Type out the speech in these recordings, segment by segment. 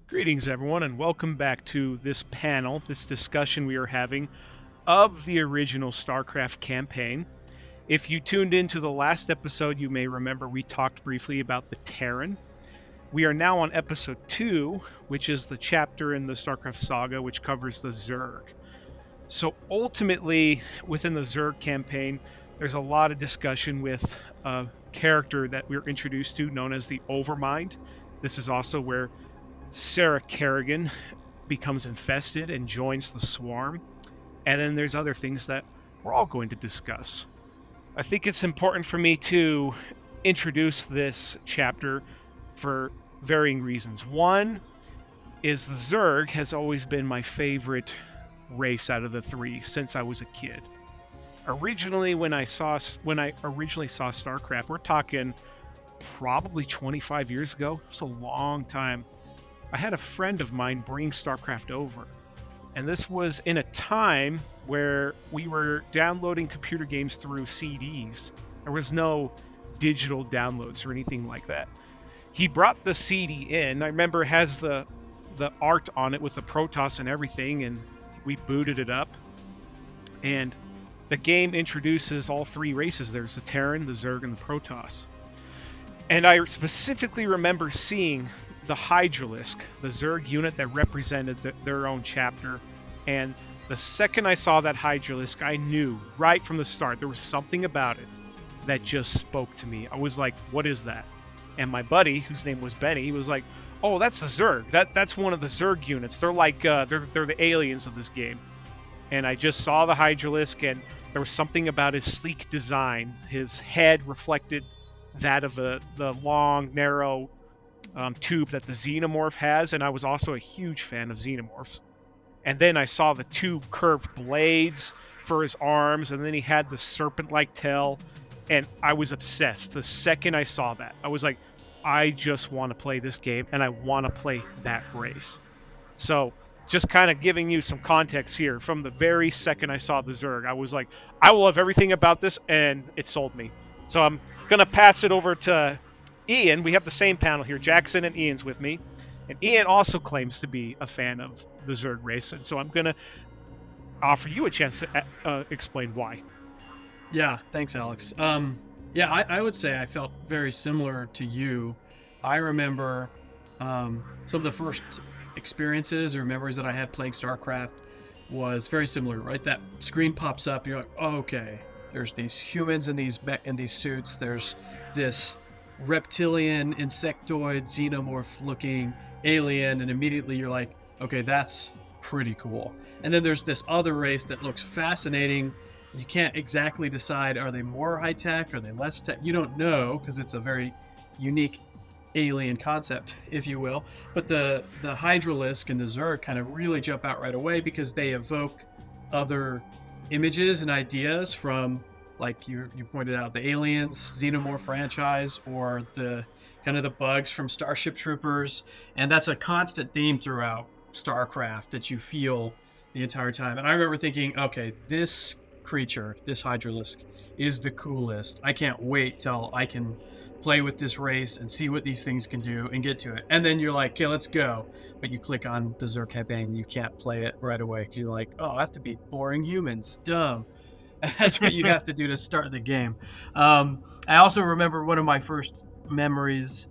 Greetings, everyone, and welcome back to this panel, this discussion we are having of the original Starcraft campaign. If you tuned into the last episode, you may remember we talked briefly about the Terran. We are now on episode 2, which is the chapter in the Starcraft saga which covers the Zerg. So ultimately, within the Zerg campaign, there's a lot of discussion with a character that we're introduced to known as the Overmind. This is also where Sarah Kerrigan becomes infested and joins the swarm. And then there's other things that we're all going to discuss. I think it's important for me to introduce this chapter for varying reasons. One is the Zerg has always been my favorite race out of the three since I was a kid. Originally, when I originally saw Starcraft, we're talking probably 25 years ago. It's a long time. I had a friend of mine bring Starcraft over, and this was in a time where we were downloading computer games through CDs. There was no digital downloads or anything like that. He brought the CD in. I remember it has the art on it with the Protoss and everything, and we booted it up. And the game introduces all three races. There's the Terran, the Zerg, and the Protoss. And I specifically remember seeing the Hydralisk, the Zerg unit that represented their own chapter. And the second I saw that Hydralisk, I knew right from the start there was something about it that just spoke to me. I was like, what is that? And my buddy, whose name was Benny, he was like, oh, that's the Zerg. That's one of the Zerg units. They're like, they're the aliens of this game. And I just saw the Hydralisk, and there was something about his sleek design. His head reflected that of the long, narrow tube that the Xenomorph has, and I was also a huge fan of Xenomorphs. And then I saw the two curved blades for his arms, and then he had the serpent-like tail, and I was obsessed. The second I saw that, I was like, I just want to play this game, and I want to play that race. So, just kind of giving you some context here, from the very second I saw the Zerg, I was like, I will love everything about this, and it sold me. So I'm going to pass it over to Ian. We have the same panel here. Jackson and Ian's with me. And Ian also claims to be a fan of the Zerg race, and so I'm going to offer you a chance to explain why. Yeah, thanks, Alex. I would say I felt very similar to you. I remember some of the first experiences or memories that I had playing StarCraft was very similar, right? That screen pops up, and you're like, oh, okay, there's these humans in these suits, there's this reptilian, insectoid, xenomorph-looking alien, and immediately you're like, okay, that's pretty cool. And then there's this other race that looks fascinating. You can't exactly decide, are they more high-tech, are they less tech? You don't know, because it's a very unique alien concept, if you will. But the Hydralisk and the Zerg kind of really jump out right away because they evoke other images and ideas from, like you pointed out, the Aliens Xenomorph franchise, or the kind of the bugs from Starship Troopers. And that's a constant theme throughout StarCraft that you feel the entire time. And I remember thinking, okay, this creature, this Hydralisk, is the coolest. I can't wait till I can play with this race and see what these things can do and get to it. And then you're like, okay, let's go. But you click on the Zerg campaign and you can't play it right away because you're like, oh, I have to beat boring humans. Dumb. And that's what you have to do to start the game. I also remember one of my first memories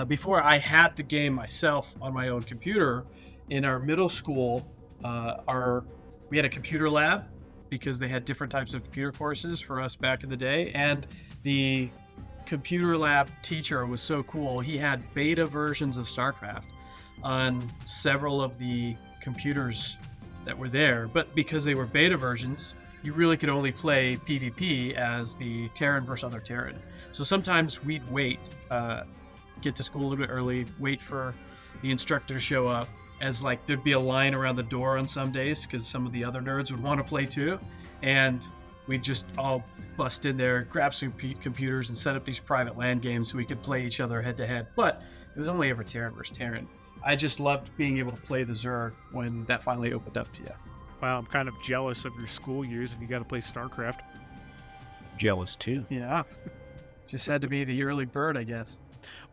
before I had the game myself on my own computer. In our middle school, we had a computer lab because they had different types of computer courses for us back in the day. And the computer lab teacher was so cool. He had beta versions of StarCraft on several of the computers that were there. But because they were beta versions, you really could only play PvP as the Terran versus other Terran. So sometimes we'd wait, get to school a little bit early, wait for the instructor to show up, as like there'd be a line around the door on some days because some of the other nerds would want to play too. And we'd just all bust in there, grab some computers, and set up these private LAN games so we could play each other head to head. But it was only ever Terran versus Terran. I just loved being able to play the Zerg when that finally opened up to you. Wow, I'm kind of jealous of your school years if you got to play StarCraft. Jealous too. Yeah. Just had to be the early bird, I guess.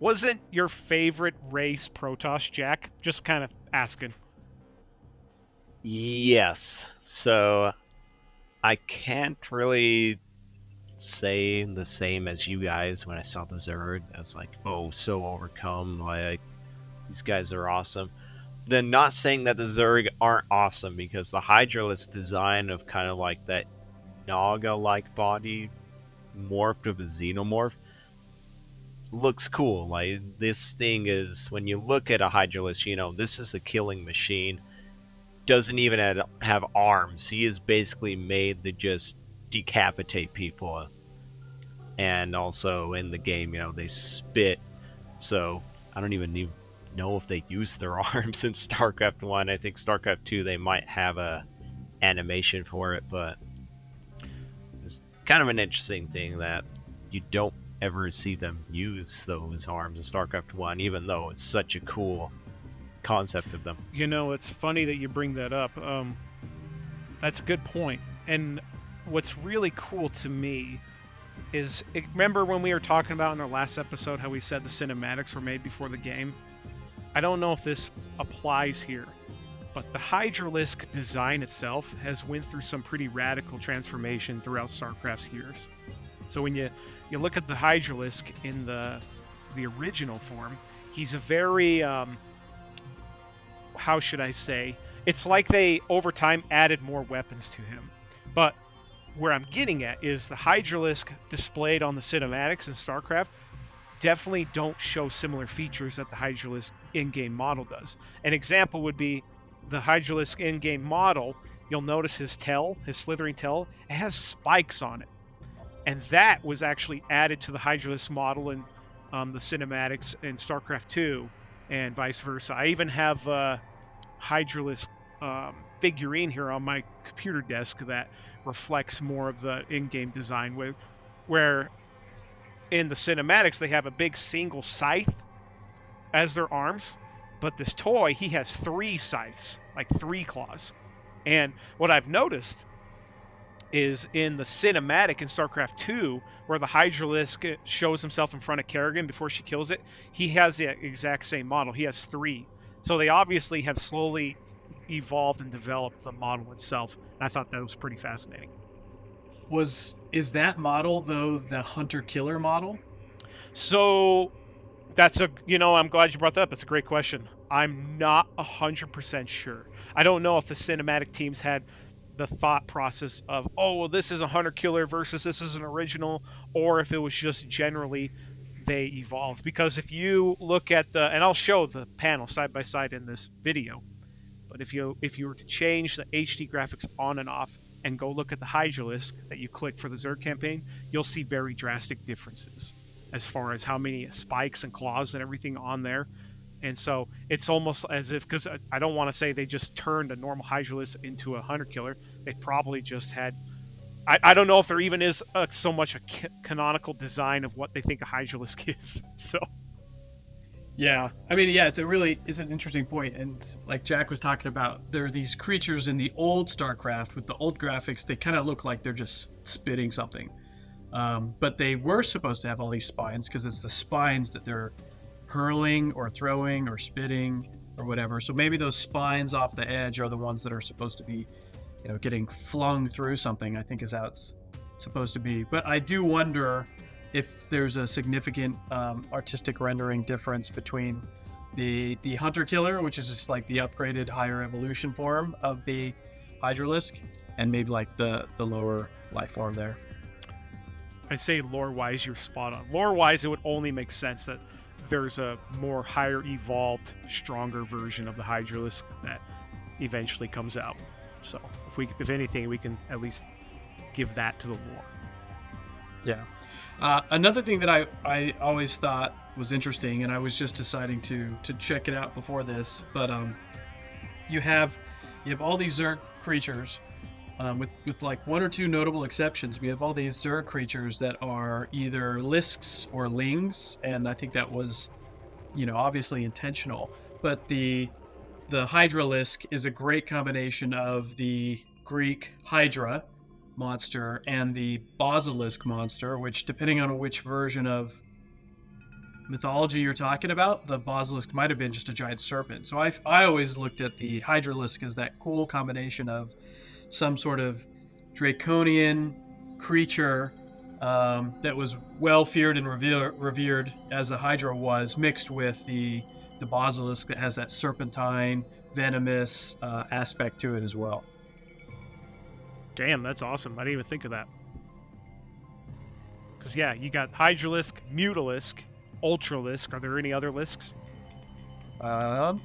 Wasn't your favorite race Protoss, Jack? Just kind of asking. Yes. So I can't really say the same as you guys when I saw the Zerg. I was like, oh, so overcome. Like, these guys are awesome. Then not saying that the Zerg aren't awesome because the Hydralisk design of kind of like that Naga-like body morphed of a Xenomorph looks cool. Like, this thing is, when you look at a Hydralisk, this is a killing machine. Doesn't even have arms. He is basically made to just decapitate people. And also in the game, they spit. So I don't even know if they use their arms in StarCraft 1. I think StarCraft 2 they might have a animation for it, but it's kind of an interesting thing that you don't ever see them use those arms in StarCraft 1, even though it's such a cool concept of them. It's funny that you bring that up. That's a good point. And what's really cool to me is, remember when we were talking about in our last episode how we said the cinematics were made before the game? I don't know if this applies here, but the Hydralisk design itself has went through some pretty radical transformation throughout StarCraft's years. So when you look at the Hydralisk in the original form, he's a very how should I say? It's like they over time added more weapons to him. But where I'm getting at is the Hydralisk displayed on the cinematics in StarCraft definitely don't show similar features that the Hydralisk in-game model does. An example would be the Hydralisk in-game model. You'll notice his tail, his slithering tail, it has spikes on it. And that was actually added to the Hydralisk model in the cinematics in StarCraft 2 and vice versa. I even have a Hydralisk figurine here on my computer desk that reflects more of the in-game design, where in the cinematics they have a big single scythe as their arms, but this toy, he has 3 scythes, like 3 claws. And what I've noticed is in the cinematic in StarCraft 2, where the Hydralisk shows himself in front of Kerrigan before she kills it, he has the exact same model. He has 3. So they obviously have slowly evolved and developed the model itself. And I thought that was pretty fascinating. Is that model though the hunter-killer model? So that's I'm glad you brought that up. It's a great question. I'm not 100% sure. I don't know if the cinematic teams had the thought process of, oh, well, this is a hunter killer versus this is an original, or if it was just generally they evolved. Because if you look at and I'll show the panel side by side in this video, but if you were to change the HD graphics on and off and go look at the Hydralisk that you click for the Zerg campaign, you'll see very drastic differences as far as how many spikes and claws and everything on there. And so it's almost as if, because I don't want to say they just turned a normal Hydralisk into a hunter killer. They probably just had, I don't know if there even is so much a canonical design of what they think a Hydralisk is. So Yeah, I mean, yeah, it's an interesting point. And like Jack was talking about, there are these creatures in the old StarCraft with the old graphics. They kind of look like they're just spitting something, but they were supposed to have all these spines because it's the spines that they're hurling or throwing or spitting or whatever. So maybe those spines off the edge are the ones that are supposed to be, getting flung through something, I think is how it's supposed to be. But I do wonder if there's a significant artistic rendering difference between the hunter killer, which is just like the upgraded higher evolution form of the Hydralisk, and maybe like the lower life form there. I'd say lore-wise, you're spot on. Lore-wise, it would only make sense that there's a more higher evolved, stronger version of the Hydralisk that eventually comes out. So if anything, we can at least give that to the lore. Yeah. Another thing that I always thought was interesting, and I was just deciding to check it out before this, but you have all these Zerg creatures, with like 1 or 2 notable exceptions. We have all these Zerg creatures that are either Lisks or Lings, and I think that was, obviously intentional. But the Hydralisk is a great combination of the Greek Hydra monster and the basilisk monster, which, depending on which version of mythology you're talking about, the basilisk might have been just a giant serpent. So I always looked at the Hydralisk as that cool combination of some sort of draconian creature that was well feared and revered as the Hydra was, mixed with the basilisk that has that serpentine, venomous aspect to it as well. Damn, that's awesome. I didn't even think of that. Because, yeah, you got Hydralisk, Mutalisk, Ultralisk. Are there any other lisks? Um,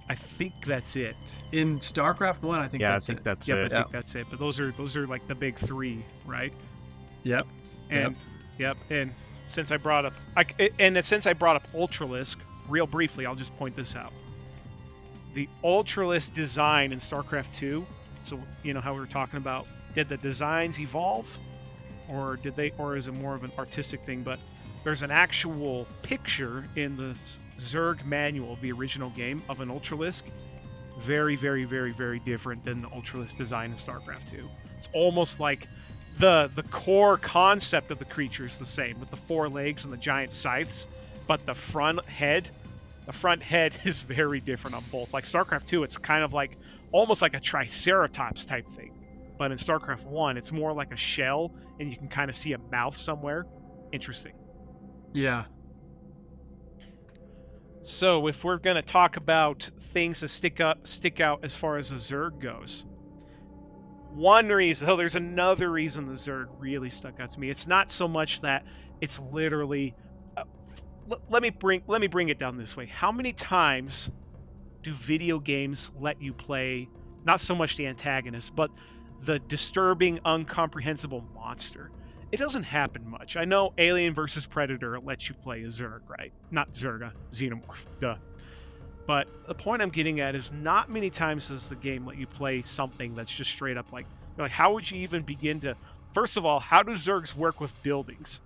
I think that's it. in StarCraft 1, I think Yeah, I that's think it. that's Yep, it. I think that's it. But those are like the big three, right? Yep. And and since I brought up Ultralisk, real briefly, I'll just point this out. The Ultralisk design in StarCraft 2, so you know how we were talking about, did the designs evolve, or is it more of an artistic thing? But there's an actual picture in the Zerg manual of the original game of an Ultralisk. Very, very, very, very different than the Ultralisk design in StarCraft 2. It's almost like the core concept of the creature is the same, with the 4 legs and the giant scythes, but the front head is very different on both. Like StarCraft 2, it's kind of like almost like a Triceratops type thing. But in StarCraft 1, it's more like a shell, and you can kind of see a mouth somewhere. Interesting. Yeah. So if we're going to talk about things that stick out as far as the Zerg goes, there's another reason the Zerg really stuck out to me. It's not so much that it's literally... let me bring it down this way. How many times do video games let you play, not so much the antagonist, but the disturbing, incomprehensible monster? It doesn't happen much. I know Alien vs. Predator lets you play a Zerg, right? Not Zerg, a Xenomorph. Duh. But the point I'm getting at is not many times does the game let you play something that's just straight up like how would you even begin to... First of all, how do Zergs work with buildings?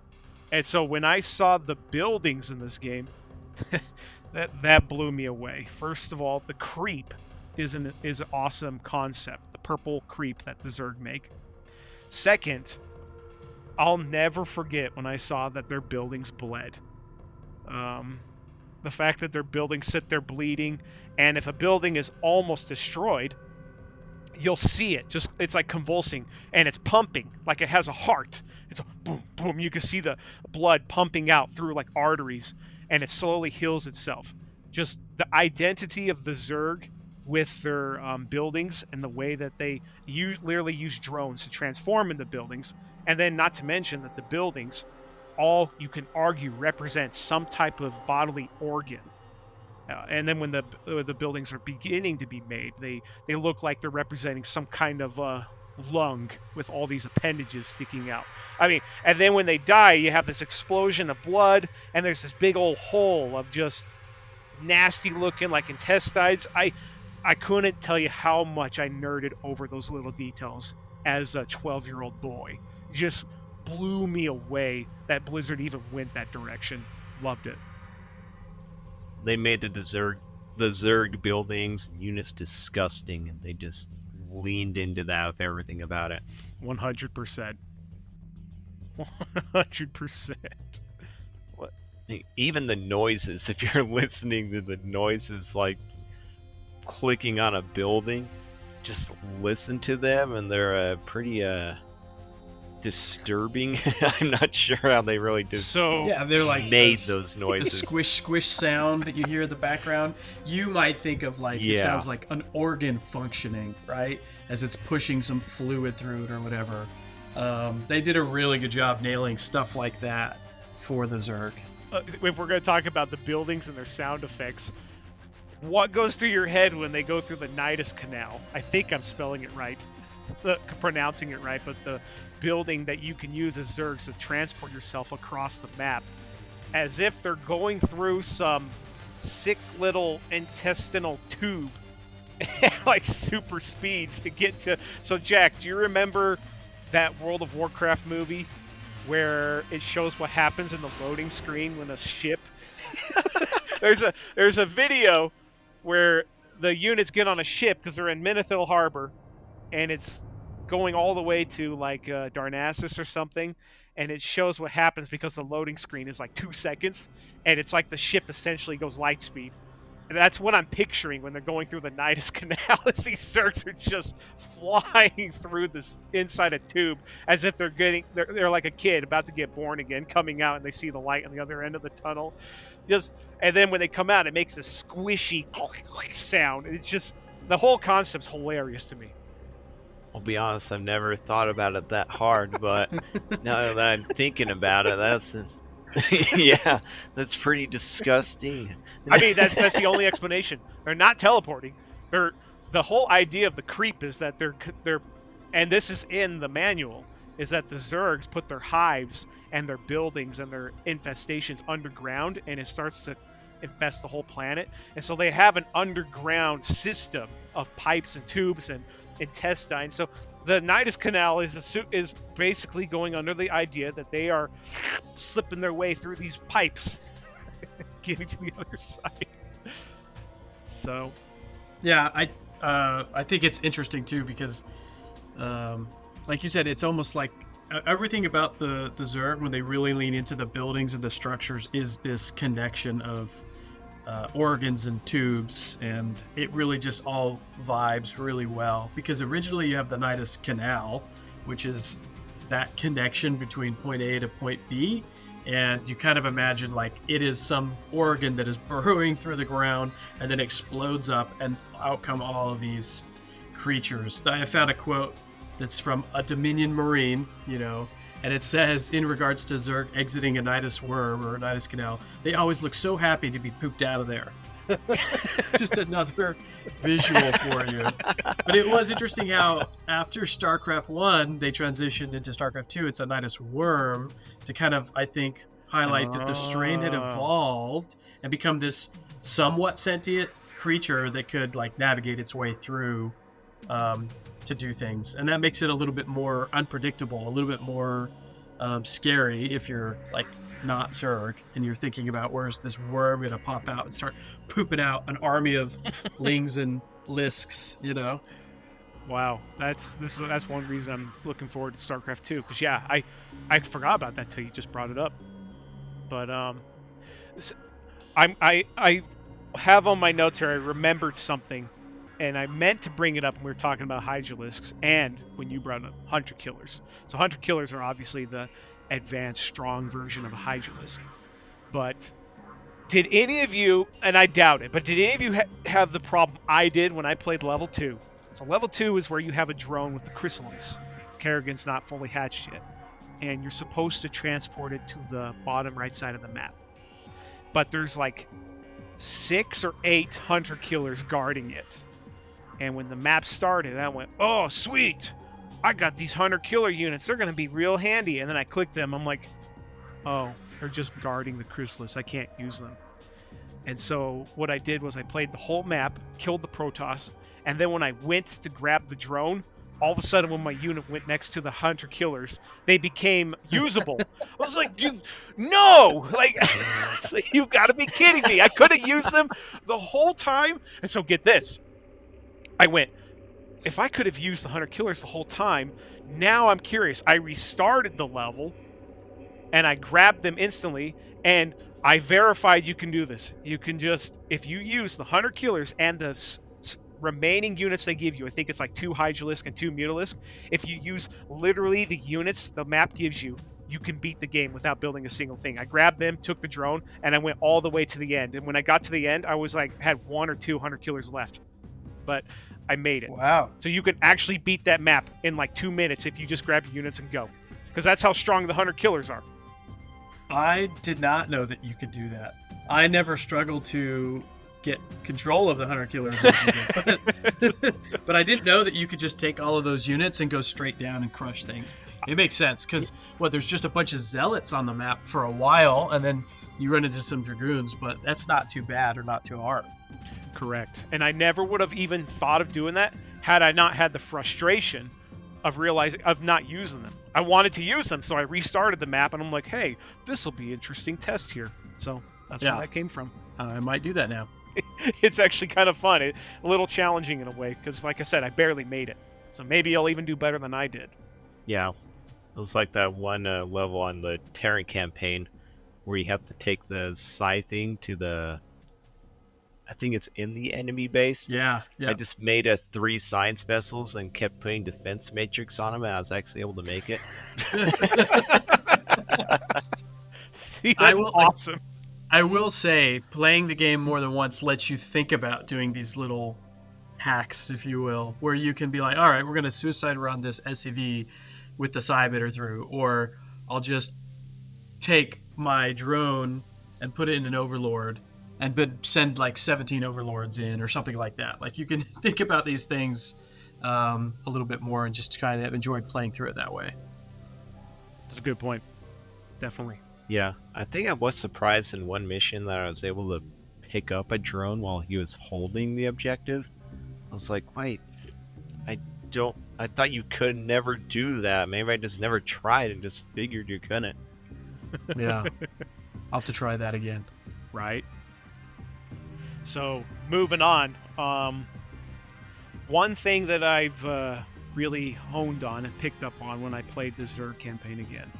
And so when I saw the buildings in this game, that blew me away. First of all, the creep is an awesome concept. The purple creep that the Zerg make. Second, I'll never forget when I saw that their buildings bled. The fact that their buildings sit there bleeding, and if a building is almost destroyed, you'll see it. It's like convulsing, and it's pumping like it has a heart. It's a boom, boom. You can see the blood pumping out through like arteries, and it slowly heals itself. Just the identity of the Zerg with their buildings and the way that they literally use drones to transform into buildings. And then not to mention that the buildings, all you can argue, represent some type of bodily organ. And then when the buildings are beginning to be made, they look like they're representing some kind of lung with all these appendages sticking out. I mean, and then when they die, you have this explosion of blood, and there's this big old hole of just nasty looking like intestines. I couldn't tell you how much I nerded over those little details as a 12-year-old boy. Just blew me away that Blizzard even went that direction. Loved it. They made the Zerg buildings and units disgusting, and they just leaned into that with everything about it. 100%. 100%. Even the noises, if you're listening to the noises like clicking on a building, just listen to them, and they're pretty disturbing. I'm not sure how they really they're like made those noises. The squish sound that you hear in the background, you might think of like it sounds like an organ functioning, right? As it's pushing some fluid through it or whatever. They did a really good job nailing stuff like that for the Zerg. If we're going to talk about the buildings and their sound effects, what goes through your head when they go through the Nidus Canal? I think I'm spelling it right, pronouncing it right, but the building that you can use as Zergs to transport yourself across the map, as if they're going through some sick little intestinal tube like super speeds to get to... So Jack, do you remember that World of Warcraft movie where it shows what happens in the loading screen when a ship... There's a video where the units get on a ship because they're in Menethil Harbor, and it's going all the way to like Darnassus or something, and it shows what happens because the loading screen is like 2 seconds, and it's like the ship essentially goes light speed. And that's what I'm picturing when they're going through the Nidus Canal. As these Zergs are just flying through this inside a tube, as if they're like a kid about to get born again, coming out, and they see the light on the other end of the tunnel. And then when they come out, it makes a squishy sound. It's just, the whole concept's hilarious to me. I'll be honest, I've never thought about it that hard, but now that I'm thinking about it, yeah, that's pretty disgusting. I mean, that's the only explanation. They're not teleporting. The whole idea of the creep is that they're, and this is in the manual, is that the Zergs put their hives and their buildings and their infestations underground, and it starts to infest the whole planet. And so they have an underground system of pipes and tubes and intestines. So the Nidus Canal is basically going under the idea that they are slipping their way through these pipes, getting to the other side. So, yeah, I think it's interesting too because, like you said, it's almost like everything about the Zerg, when they really lean into the buildings and the structures, is this connection of organs and tubes, and it really just all vibes really well, because originally you have the Nidus Canal, which is that connection between point A to point B, and you kind of imagine like it is some organ that is burrowing through the ground and then explodes up, and out come all of these creatures. I found a quote that's from a Dominion Marine, and it says, in regards to Zerg exiting a Nidus worm or a Nidus Canal, they always look so happy to be pooped out of there. Just another visual for you. But it was interesting how after StarCraft 1, they transitioned into StarCraft 2. It's a Nidus worm to kind of, I think, highlight that the strain had evolved and become this somewhat sentient creature that could like navigate its way through to do things, and that makes it a little bit more unpredictable, a little bit more scary if you're like not Zerg and you're thinking about where's this worm gonna pop out and start pooping out an army of lings and lisks, Wow, that's one reason I'm looking forward to StarCraft 2, because yeah, I forgot about that till you just brought it up. But I have on my notes here, I remembered something, and I meant to bring it up when we were talking about Hydralisks, and when you brought up Hunter Killers. So Hunter Killers are obviously the advanced, strong version of a Hydralisk. But did any of you, and I doubt it, but did any of you have the problem I did when I played Level 2? So Level 2 is where you have a drone with the Chrysalis. Kerrigan's not fully hatched yet. And you're supposed to transport it to the bottom right side of the map. But there's like 6 or 8 Hunter Killers guarding it. And when the map started, I went, oh, sweet! I got these Hunter Killer units. They're going to be real handy. And then I clicked them. I'm like, oh, they're just guarding the Chrysalis. I can't use them. And so what I did was I played the whole map, killed the Protoss, and then when I went to grab the drone, all of a sudden when my unit went next to the Hunter Killers, they became usable. I was like, no! Like, it's like, you've got to be kidding me. I could have used them the whole time. And so get this. I went, if I could have used the Hunter Killers the whole time, now I'm curious. I restarted the level, and I grabbed them instantly, and I verified you can do this. You can just, if you use the Hunter Killers and the remaining units they give you, I think it's like 2 Hydralisk and 2 Mutalisk, if you use literally the units the map gives you, you can beat the game without building a single thing. I grabbed them, took the drone, and I went all the way to the end. And when I got to the end, I was like, had 1 or 2 Hunter Killers left. But I made it. Wow. So you can actually beat that map in like 2 minutes if you just grab your units and go. Because that's how strong the Hunter Killers are. I did not know that you could do that. I never struggled to get control of the Hunter Killers. But I didn't know that you could just take all of those units and go straight down and crush things. It makes sense, because there's just a bunch of zealots on the map for a while, and then you run into some dragoons, but that's not too bad or not too hard. Correct. And I never would have even thought of doing that had I not had the frustration of realizing, of not using them. I wanted to use them, so I restarted the map, and I'm like, hey, this will be an interesting test here. So that's where that came from. I might do that now. It's actually kind of fun. A little challenging in a way, because like I said, I barely made it. So maybe I'll even do better than I did. Yeah. was like that one level on the Terran campaign where you have to take the slithering to the. I think it's in the enemy base. Yeah, I yeah. just made a 3 science vessels and kept putting defense matrix on them, and I was actually able to make it. See, I that's will. awesome. I will say, playing the game more than once lets you think about doing these little hacks, if you will, where you can be like, all right, we're going to suicide run this SCV with the Cybitter through, or I'll just take my drone and put it in an overlord and send like 17 overlords in or something like that. Like you can think about these things a little bit more and just kind of enjoy playing through it that way. That's a good point. Definitely. Yeah, I think I was surprised in one mission that I was able to pick up a drone while he was holding the objective. I was like, wait, I thought you could never do that. Maybe I just never tried and just figured you couldn't. Yeah. I'll have to try that again. Right. So, moving on. One thing that I've really honed on and picked up on when I played the Zerg campaign again,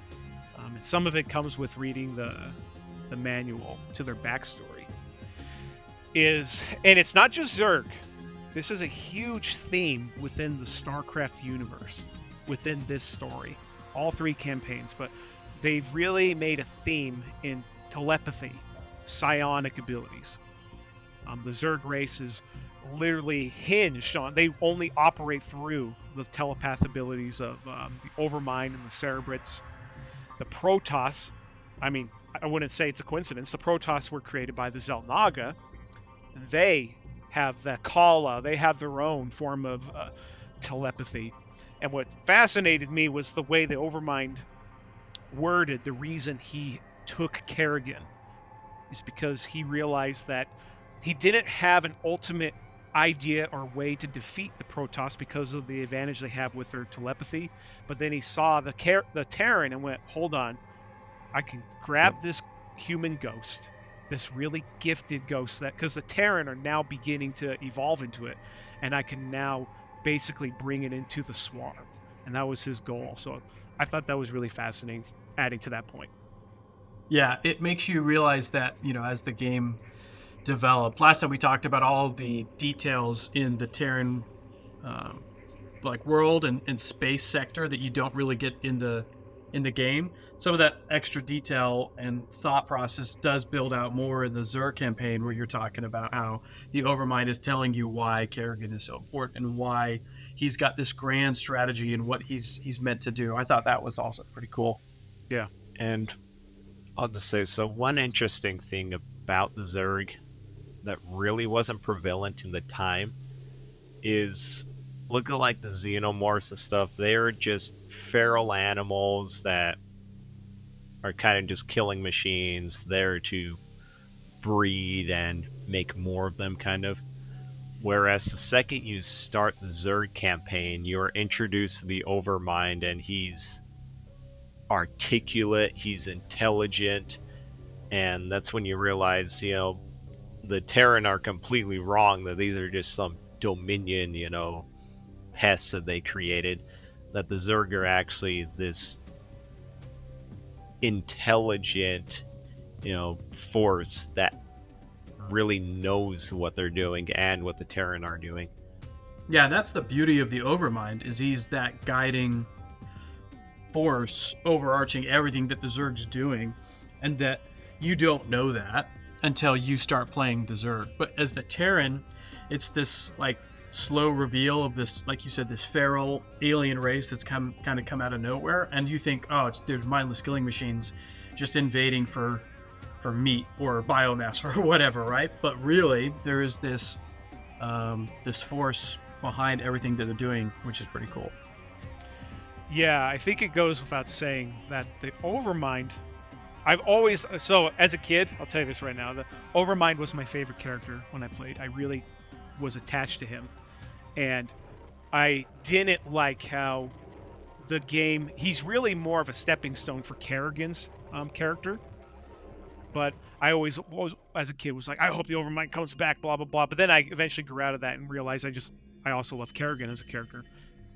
and some of it comes with reading the manual to their backstory, and it's not just Zerg. This is a huge theme within the Starcraft universe, within this story. All 3 campaigns, but they've really made a theme in telepathy, psionic abilities. The Zerg race is literally hinged on, they only operate through the telepath abilities of the Overmind and the Cerebrits. The Protoss, I mean, I wouldn't say it's a coincidence. The Protoss were created by the Xel'Naga. They have the Kala. They have their own form of telepathy. And what fascinated me was the way the Overmind worded the reason he took Kerrigan is because he realized that he didn't have an ultimate idea or way to defeat the Protoss because of the advantage they have with their telepathy. But then he saw the Terran and went, hold on, I can grab this human ghost, this really gifted ghost, that because the Terran are now beginning to evolve into it, and I can now basically bring it into the swarm. And that was his goal. So I thought that was really fascinating, adding to that point. Yeah, it makes you realize that, as the game developed. Last time we talked about all the details in the Terran like world and space sector that you don't really get in the game. Some of that extra detail and thought process does build out more in the Zerg campaign, where you're talking about how the Overmind is telling you why Kerrigan is so important and why he's got this grand strategy and what he's meant to do. I thought that was also pretty cool. Yeah. And I'll just say, so one interesting thing about the Zerg that really wasn't prevalent in the time is, look at like the xenomorphs and stuff. They're just feral animals that are kind of just killing machines there to breed and make more of them, kind of. Whereas the second you start the Zerg campaign, you're introduced to the Overmind, and he's articulate, he's intelligent, and that's when you realize, the Terran are completely wrong, that these are just some Dominion, pests that they created, that the Zerg are actually this intelligent, force that really knows what they're doing and what the Terran are doing. Yeah, and that's the beauty of the Overmind, is he's that guiding force overarching everything that the Zerg's doing, and that you don't know that until you start playing the Zerg. But as the Terran, it's this like slow reveal of this, like you said, this feral alien race that's come out of nowhere, and you think, oh, there's mindless killing machines just invading for meat or biomass or whatever, right? But really, there is this this force behind everything that they're doing, which is pretty cool. Yeah, I think it goes without saying that the Overmind, I've always, so as a kid, I'll tell you this right now, the Overmind was my favorite character when I played. I really was attached to him. And I didn't like how the game, he's really more of a stepping stone for Kerrigan's character. But I always, as a kid, was like, I hope the Overmind comes back, blah, blah, blah. But then I eventually grew out of that and realized I also love Kerrigan as a character.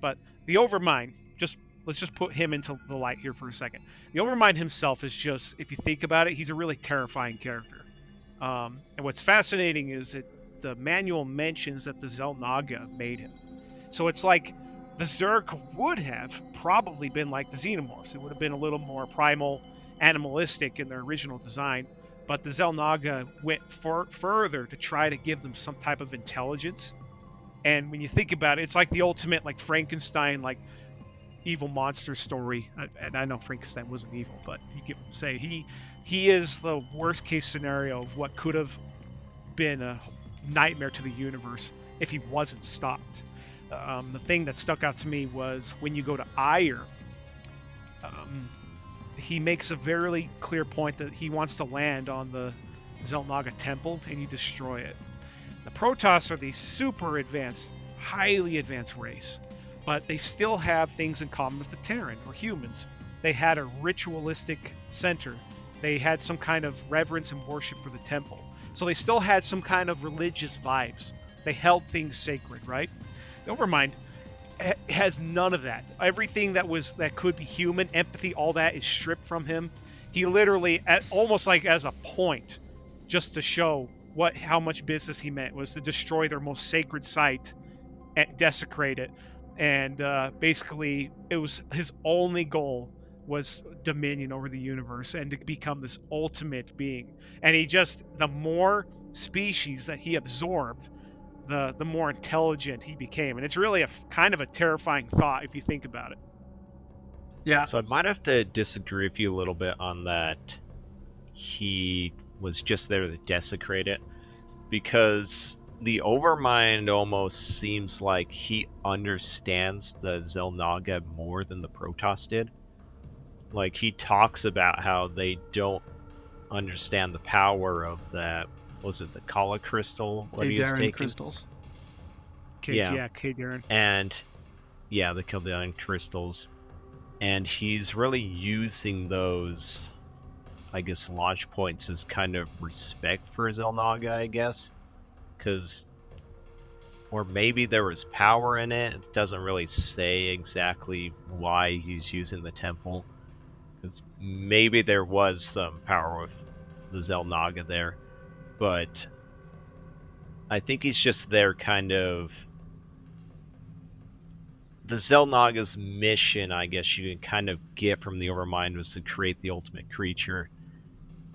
But the Overmind, just let's just put him into the light here for a second. The Overmind himself is just, if you think about it, he's a really terrifying character. And what's fascinating is that the manual mentions that the Xel'Naga made him. So it's like the Zerg would have probably been like the Xenomorphs. It would have been a little more primal, animalistic in their original design. But the Xel'Naga went further to try to give them some type of intelligence. And when you think about it, it's like the ultimate like Frankenstein, like evil monster story. And I know Frankenstein wasn't evil, but you get what I'm saying. He is the worst case scenario of what could have been a nightmare to the universe if he wasn't stopped. The thing that stuck out to me was when you go to Ire, he makes a very clear point that he wants to land on the Xel'Naga temple and you destroy it. The Protoss are these super advanced, highly advanced race, but they still have things in common with the Terran or humans. They had a ritualistic center. They had some kind of reverence and worship for the temple. So they still had some kind of religious vibes. They held things sacred, right? The Overmind has none of that. Everything that could be human, empathy, all that is stripped from him. He literally, almost like as a point, just to show how much business he meant, was to destroy their most sacred site and desecrate it. And basically, it was his only goal was dominion over the universe and to become this ultimate being. And the more species that he absorbed, the more intelligent he became. And it's really a kind of a terrifying thought if you think about it. Yeah. So I might have to disagree with you a little bit on that. He was just there to desecrate it, because the Overmind almost seems like he understands the Xel'Naga more than the Protoss did. Like, he talks about how they don't understand the power of that. Was it the Kala crystal? What he was taking? Crystals. Yeah, Kadarin. And yeah, the Kadarin crystals. And he's really using those, I guess, launch points as kind of respect for Xel'Naga, I guess. Or maybe there was power in it. It doesn't really say exactly why he's using the temple. Because maybe there was some power with the Xel'Naga there. But I think he's just there kind of... The Xel'Naga's mission, I guess you can kind of get from the Overmind, was to create the ultimate creature.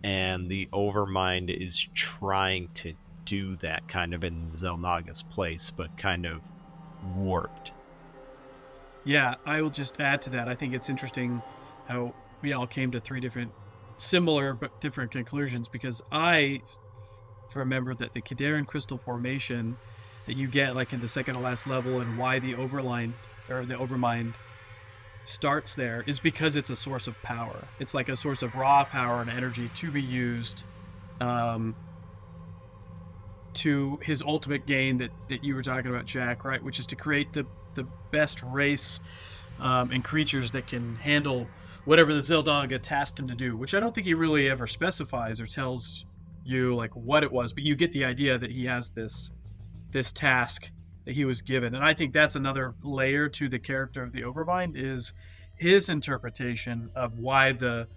And the Overmind is trying to do that kind of in Xel'Naga's place, but kind of warped. Yeah, I will just add to that. I think it's interesting how we all came to three different, similar but different conclusions, because I remember that the Kadarin crystal formation that you get like in the second to last level, and why the Overmind starts there, is because it's a source of power. It's like a source of raw power and energy to be used to his ultimate gain that you were talking about, Jack, right? Which is to create the best race and creatures that can handle whatever the Xel'Naga tasked him to do, which I don't think he really ever specifies or tells you like what it was, but you get the idea that he has this task that he was given. And I think that's another layer to the character of the Overmind, is his interpretation of why the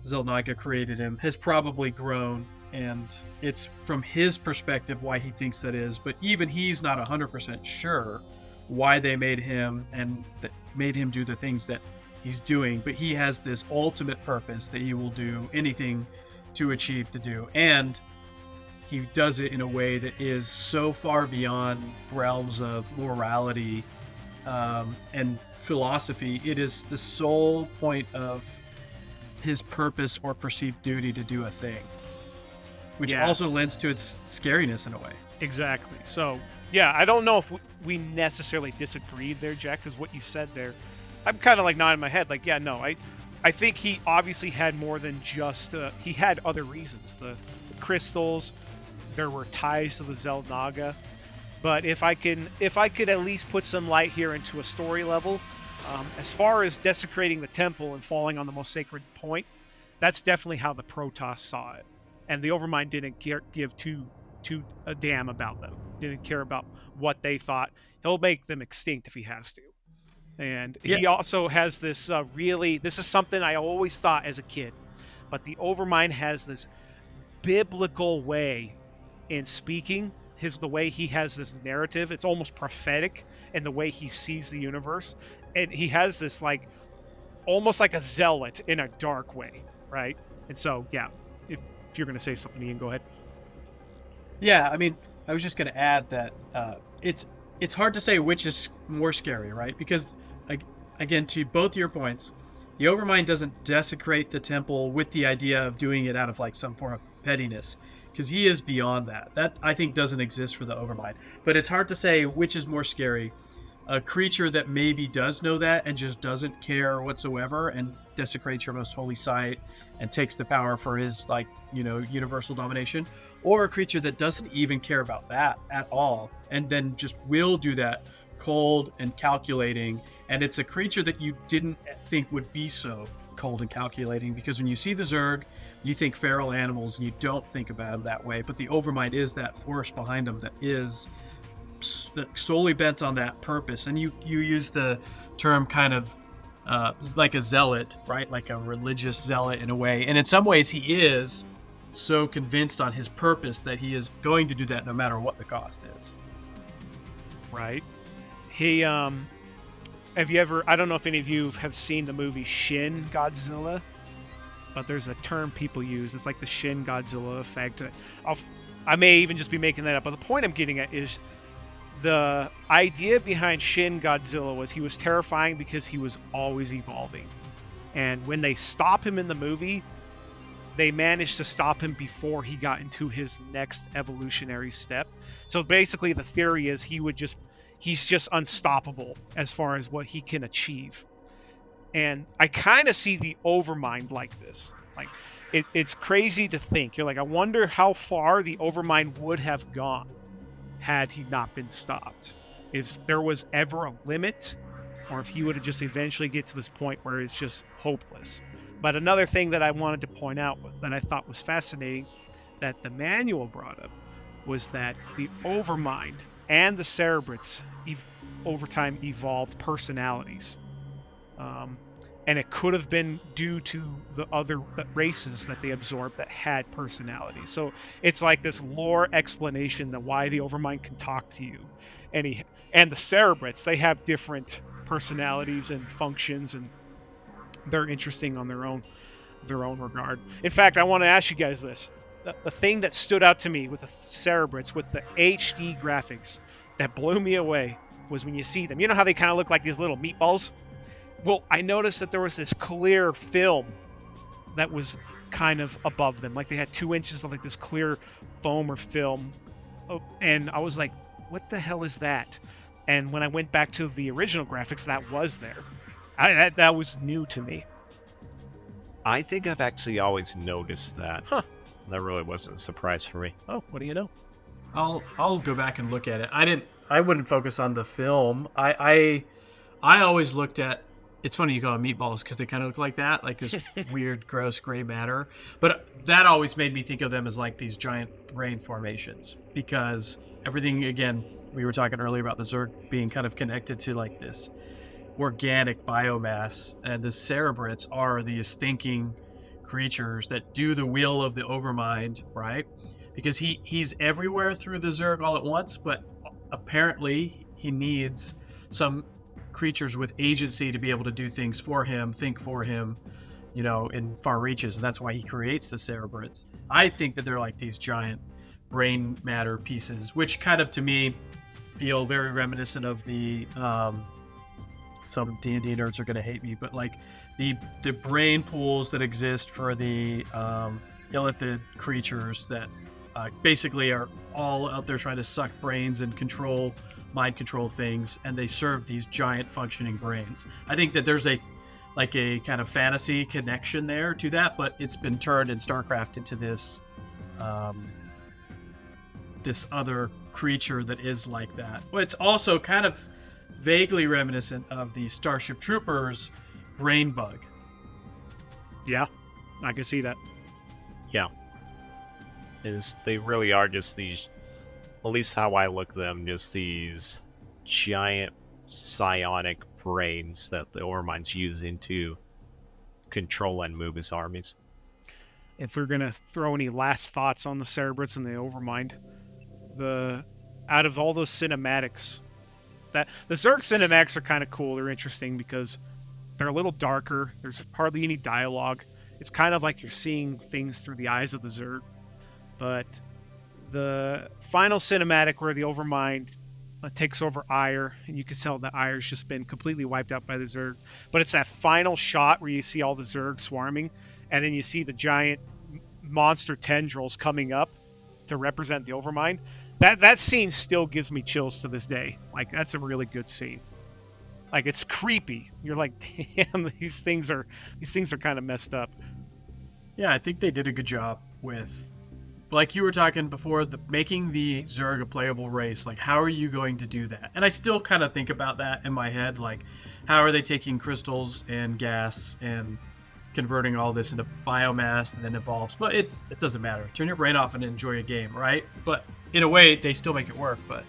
Xel'Naga created him has probably grown, and it's from his perspective why he thinks that is, but even he's not 100% sure why they made him and that made him do the things that he's doing, but he has this ultimate purpose that he will do anything to achieve to do, and he does it in a way that is so far beyond realms of morality and philosophy. It is the sole point of his purpose or perceived duty to do a thing, which also lends to its scariness in a way. Exactly. So, yeah, I don't know if we necessarily disagreed there, Jack, because what you said there, I'm kind of like nodding my head, like, yeah, no, I think he obviously had more than just, he had other reasons. The crystals, there were ties to the Xel'Naga, but if I could at least put some light here into a story level, as far as desecrating the temple and falling on the most sacred point, that's definitely how the Protoss saw it. And the Overmind didn't give too a damn about them. Didn't care about what they thought. He'll make them extinct if he has to. And Yeah. he also has this this is something I always thought as a kid, but the Overmind has this biblical way in speaking. The way he has this narrative, it's almost prophetic in the way he sees the universe. And he has this like almost like a zealot in a dark way, right? And so, yeah, if you're going to say something, Ian, go ahead. Yeah, I mean, I was just going to add that it's hard to say which is more scary, right? Because again, to both your points, the Overmind doesn't desecrate the temple with the idea of doing it out of like some form of pettiness, because he is beyond that. That I think doesn't exist for the Overmind. But it's hard to say which is more scary. A creature that maybe does know that and just doesn't care whatsoever and desecrates your most holy site and takes the power for his like universal domination, or a creature that doesn't even care about that at all and then just will do that cold and calculating. And it's a creature that you didn't think would be so cold and calculating, because when you see the Zerg you think feral animals and you don't think about them that way, but the Overmind is that force behind them that is solely bent on that purpose. And you use the term kind of like a zealot, right? Like a religious zealot in a way. And in some ways he is so convinced on his purpose that he is going to do that no matter what the cost is. Right. He have you ever, I don't know if any of you have seen the movie Shin Godzilla, but there's a term people use. It's like the Shin Godzilla effect. I may even just be making that up, but the point I'm getting at is the idea behind Shin Godzilla was he was terrifying because he was always evolving. And when they stop him in the movie, they managed to stop him before he got into his next evolutionary step. So basically the theory is he's just unstoppable as far as what he can achieve. And I kind of see the Overmind like this. Like it's crazy to think. You're like, I wonder how far the Overmind would have gone had he not been stopped. If there was ever a limit, or if he would have just eventually get to this point where it's just hopeless. But another thing that I wanted to point out that I thought was fascinating that the manual brought up was that the Overmind and the Cerebrates over time evolved personalities. And it could have been due to the other races that they absorbed that had personalities. So it's like this lore explanation that why the Overmind can talk to you. And the Cerebrates, they have different personalities and functions, and they're interesting on their own regard. In fact, I want to ask you guys this. The thing that stood out to me with the Cerebrates, with the HD graphics, that blew me away was when you see them. You know how they kind of look like these little meatballs? Well, I noticed that there was this clear film that was kind of above them. Like they had 2 inches of like this clear foam or film. And I was like, what the hell is that? And when I went back to the original graphics, that was there. That was new to me. I think I've actually always noticed that. Huh. That really wasn't a surprise for me. Oh, what do you know? I'll go back and look at it. I wouldn't focus on the film. I always looked at, it's funny you call them meatballs because they kind of look like that, like this weird, gross gray matter. But that always made me think of them as like these giant brain formations, because everything, again, we were talking earlier about the Zerg being kind of connected to like this organic biomass, and the Cerebrates are these thinking creatures that do the will of the Overmind, right? Because he's everywhere through the Zerg all at once, but apparently he needs some creatures with agency to be able to do things for him, think for him, in far reaches, and that's why he creates the Cerebrates. I think that they're like these giant brain matter pieces, which kind of to me feel very reminiscent of the some D&D nerds are going to hate me, but like the brain pools that exist for the illithid creatures that basically are all out there trying to suck brains and mind control things, and they serve these giant functioning brains. I think that there's a kind of fantasy connection there to that, but it's been turned in Starcraft into this this other creature that is like that. Well, it's also kind of vaguely reminiscent of the Starship Troopers brain bug. Yeah, I can see that. Yeah. They really are just these, at least how I look at them, just these giant psionic brains that the Overmind's using to control and move his armies. If we're gonna throw any last thoughts on the Cerebrates and the Overmind, out of all those cinematics, that the Zerg cinematics are kind of cool. They're interesting because they're a little darker. There's hardly any dialogue. It's kind of like you're seeing things through the eyes of the Zerg. But the final cinematic where the Overmind takes over Ire, and you can tell that Ire's just been completely wiped out by the Zerg. But it's that final shot where you see all the Zerg swarming, and then you see the giant monster tendrils coming up to represent the Overmind. That scene still gives me chills to this day. Like, that's a really good scene. Like, it's creepy. You're like, damn, these things are kind of messed up. Yeah, I think they did a good job with, like you were talking before, making the Zerg a playable race. Like, how are you going to do that? And I still kind of think about that in my head. Like, how are they taking crystals and gas and converting all this into biomass and then evolves? But it doesn't matter. Turn your brain off and enjoy a game, right? But in a way, they still make it work. But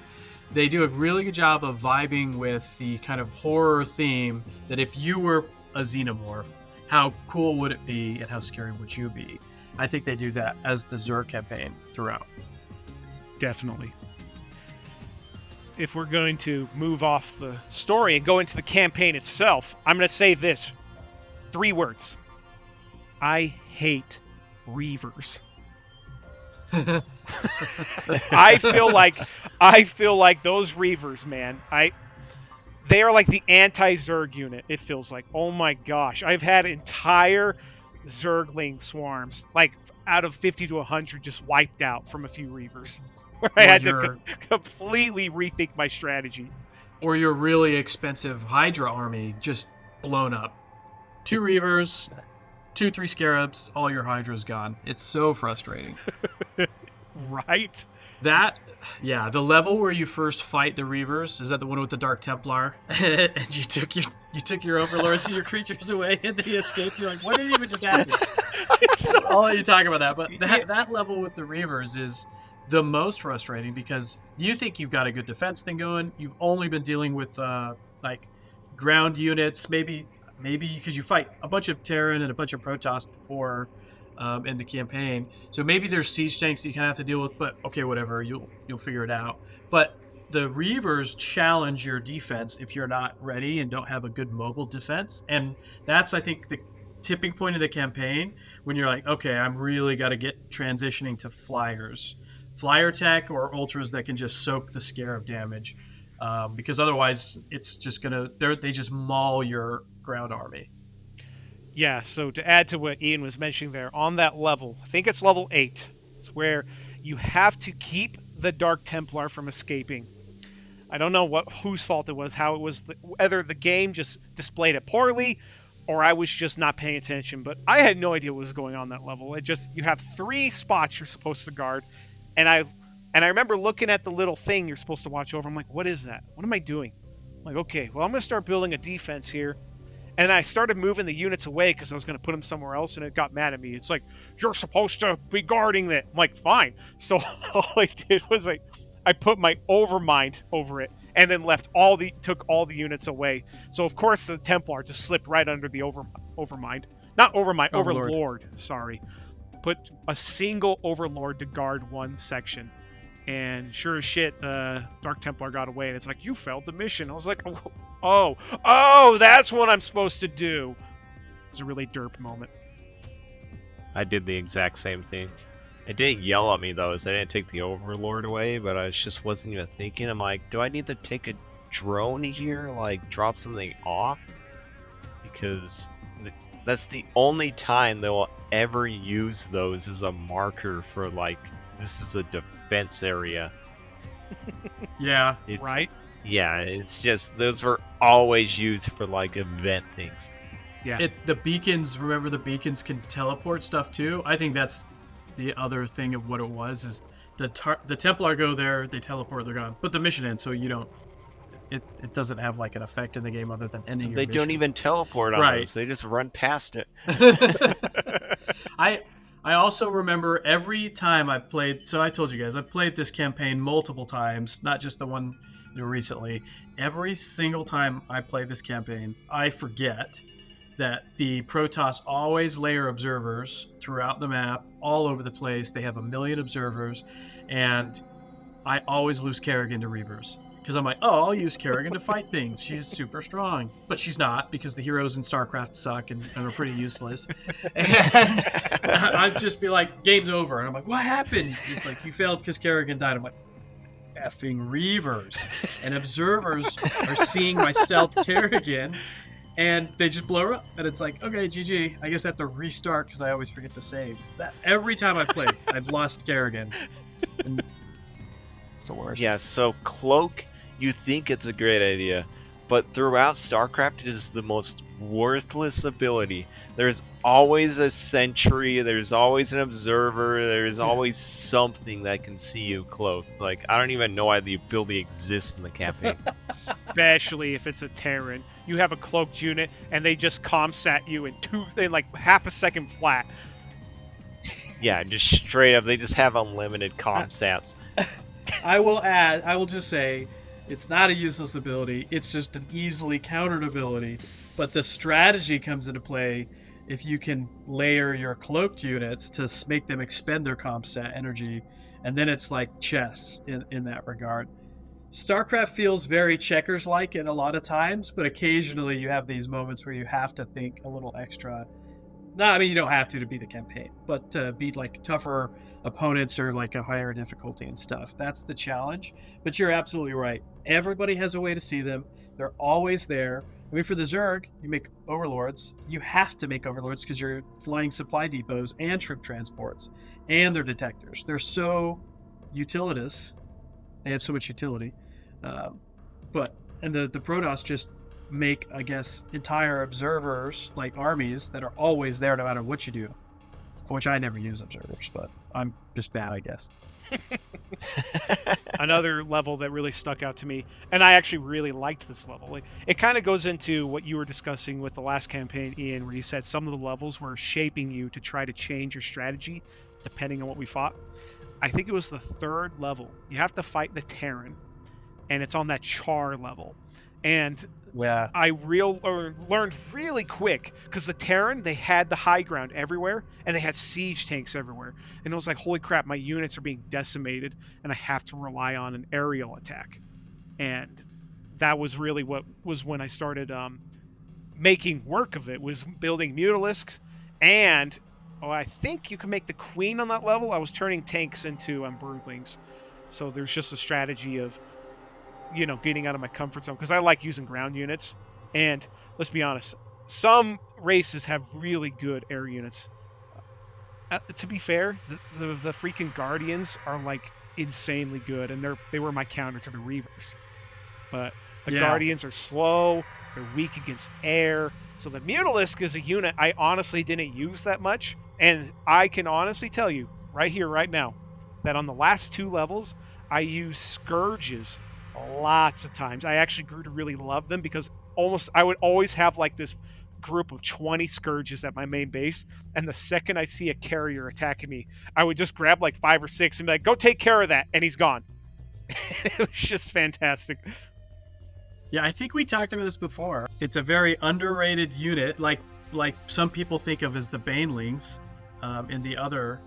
they do a really good job of vibing with the kind of horror theme that if you were a xenomorph, how cool would it be and how scary would you be? I think they do that as the Zerg campaign throughout. Definitely. If we're going to move off the story and go into the campaign itself, I'm going to say this. 3 words. I hate Reavers. I feel like those Reavers, man. They are like the anti-Zerg unit. It feels like. Oh my gosh, I've had entire Zergling swarms, like out of 50 to 100, just wiped out from a few Reavers. Where I had to completely rethink my strategy. Or your really expensive Hydra army just blown up. 2 Reavers, 2-3 Scarabs, all your Hydra's gone. It's so frustrating. Right? Yeah, the level where you first fight the Reavers, is that the one with the Dark Templar? And you took your overlords and your creatures away and they escaped. You're like, what did even just happen? I'll let you talk about that. But that level with the Reavers is the most frustrating because you think you've got a good defense thing going. You've only been dealing with like ground units, maybe because you fight a bunch of Terran and a bunch of Protoss before in the campaign. So maybe there's siege tanks that you kind of have to deal with, but okay, whatever, you'll figure it out. But the Reavers challenge your defense if you're not ready and don't have a good mobile defense. And that's, I think, the tipping point of the campaign when you're like, okay, I'm really got to get transitioning to flyers. Flyer tech or ultras that can just soak the Scarab damage. Because otherwise it's just they just maul your ground army. Yeah, so to add to what Ian was mentioning there, on that level, I think it's level 8, it's where you have to keep the Dark Templar from escaping. I don't know whose fault it was, how it was, whether the game just displayed it poorly, or I was just not paying attention, but I had no idea what was going on that level. You have 3 spots you're supposed to guard, and I remember looking at the little thing you're supposed to watch over. I'm like, what is that? What am I doing? I'm like, okay, well, I'm going to start building a defense here. And I started moving the units away because I was going to put them somewhere else, and it got mad at me. It's like, you're supposed to be guarding that. I'm like, fine. So all I did was I put my Overmind over it, and then took all the units away. So of course the Templar just slipped right under the Overmind. Not Overmind, Overlord. Sorry. Put a single Overlord to guard one section. And sure as shit, the Dark Templar got away, and it's like, you failed the mission. I was like, oh, that's what I'm supposed to do. It was a really derp moment. I did the exact same thing. It didn't yell at me, though, as I didn't take the Overlord away, but I just wasn't even thinking. I'm like, do I need to take a drone here, like, drop something off? Because that's the only time they will ever use those as a marker for, like, this is a defense area. Yeah, right? Yeah, it's just, those were always used for, like, event things. Yeah. The beacons, remember the beacons can teleport stuff too? I think that's the other thing of what it was, is the Templar go there, they teleport, they're gone. But the mission ends, so you don't, it doesn't have like an effect in the game other than ending your They mission. don't even teleport on Right. those, they just run past it. I also remember every time I played, so I told you guys, I played this campaign multiple times, not just the one recently. Every single time I play this campaign, I forget that the Protoss always layer observers throughout the map, all over the place. They have a million observers, and I always lose Kerrigan to Reavers. Because I'm like, oh, I'll use Kerrigan to fight things. She's super strong. But she's not, because the heroes in StarCraft suck and are pretty useless. And I'd just be like, game's over. And I'm like, what happened? It's like, you failed because Kerrigan died. I'm like, effing Reavers. And observers are seeing my stealth Kerrigan, and they just blow her up. And it's like, okay, GG. I guess I have to restart because I always forget to save. That every time I play, I've lost Kerrigan. And it's the worst. Yeah, so Cloak, you think it's a great idea, but throughout StarCraft, it is the most worthless ability. There's always a sentry, there's always an observer, there's always something that can see you cloaked. Like, I don't even know why the ability exists in the campaign. Especially if it's a Terran. You have a cloaked unit, and they just comsat you in like half a second flat. Yeah, just straight up, they just have unlimited comsats. I will just say, it's not a useless ability. It's just an easily countered ability. But the strategy comes into play if you can layer your cloaked units to make them expend their comsat energy. And then it's like chess in that regard. StarCraft feels very checkers-like in a lot of times, but occasionally you have these moments where you have to think a little extra. No, I mean, you don't have to beat the campaign, but to beat like tougher opponents or like a higher difficulty and stuff. That's the challenge. But you're absolutely right. Everybody has a way to see them. They're always there. I mean, for the Zerg, you make overlords. You have to make overlords because you're flying supply depots and troop transports and their detectors. They're so utilitous. They have so much utility. And the Protoss just make, I guess, entire observers, like armies, that are always there no matter what you do. Which I never use observers, but I'm just bad, I guess. Another level that really stuck out to me, and I actually really liked this level. Like, it kind of goes into what you were discussing with the last campaign, Ian, where you said some of the levels were shaping you to try to change your strategy depending on what we fought. I think it was the third level. You have to fight the Terran, and it's on that Char level. And Yeah. I learned really quick, because the Terran, they had the high ground everywhere, and they had siege tanks everywhere. And it was like, holy crap, my units are being decimated, and I have to rely on an aerial attack. And that was really what was when I started making work of it, was building Mutalisks, and I think you can make the Queen on that level. I was turning tanks into Broodlings. So there's just a strategy of, getting out of my comfort zone, because I like using ground units. And let's be honest, some races have really good air units. To be fair, the freaking Guardians are like insanely good, and they were my counter to the Reavers. But the Guardians are slow, they're weak against air. So the Mutalisk is a unit I honestly didn't use that much, and I can honestly tell you right here, right now, that on the last two levels, I used Scourges lots of times. I actually grew to really love them, because I would always have like this group of 20 Scourges at my main base, and the second I see a carrier attacking me, I would just grab like 5 or 6 and be like, go take care of that, and he's gone. It was just fantastic. Yeah, I think we talked about this before. It's a very underrated unit, like some people think of as the Banelings in the other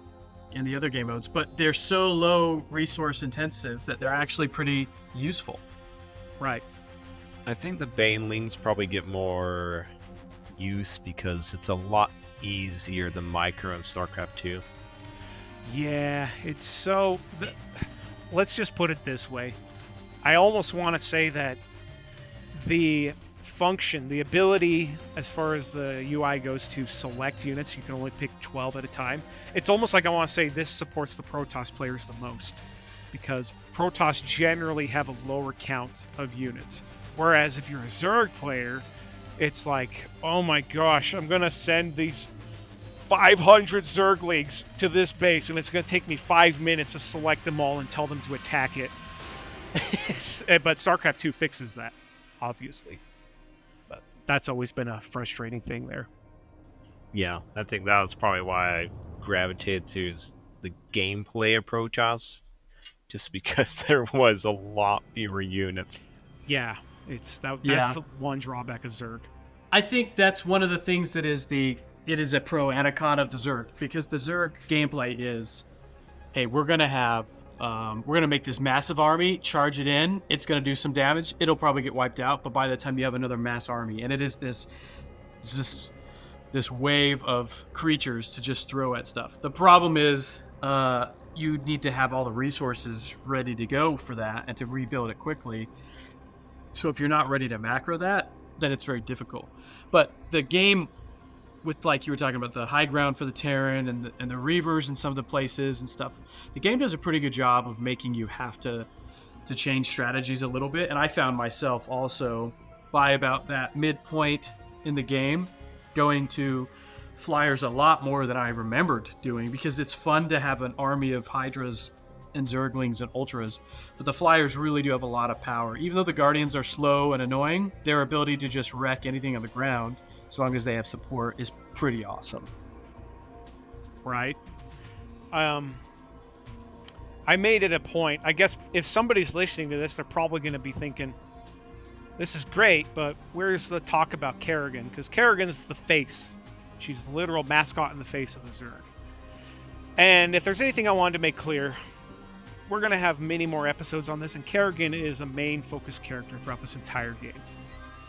game modes, but they're so low resource intensive that they're actually pretty useful. Right. I think the Banelings probably get more use because it's a lot easier than Micro and StarCraft 2. Yeah, it's so... Let's just put it this way. I almost want to say that the function, the ability, as far as the UI goes, to select units, you can only pick 12 at a time. It's almost like I want to say this supports the Protoss players the most, because Protoss generally have a lower count of units. Whereas if you're a Zerg player, it's like, oh my gosh, I'm going to send these 500 Zerglings to this base, and it's going to take me 5 minutes to select them all and tell them to attack it. But StarCraft 2 fixes that, obviously. But that's always been a frustrating thing there. Yeah, I think that was probably why I gravitated to the gameplay approach us. just because there was a lot fewer units. Yeah, that's Yeah. the one drawback of Zerg. I think that's one of the things that is it is a pro and a con of the Zerg, because the Zerg gameplay is, hey, we're gonna make this massive army, charge it in, it's gonna do some damage, it'll probably get wiped out, but by the time you have another mass army, and it is this wave of creatures to just throw at stuff. The problem is you need to have all the resources ready to go for that and to rebuild it quickly. So if you're not ready to macro that, then it's very difficult. But the game, with, like you were talking about, the high ground for the Terran and the Reavers in some of the places and stuff, the game does a pretty good job of making you have to change strategies a little bit. And I found myself also, by about that midpoint in the game, going to flyers a lot more than I remembered doing, because it's fun to have an army of Hydras and Zerglings and Ultras, but the flyers really do have a lot of power. Even though the Guardians are slow and annoying, their ability to just wreck anything on the ground, as long as they have support, is pretty awesome. Right. I made it a point. I guess if somebody's listening to this, they're probably going to be thinking, this is great, but where's the talk about Kerrigan? Because Kerrigan's the face. She's the literal mascot in the face of the Zerg. And if there's anything I wanted to make clear, we're going to have many more episodes on this, and Kerrigan is a main focus character throughout this entire game.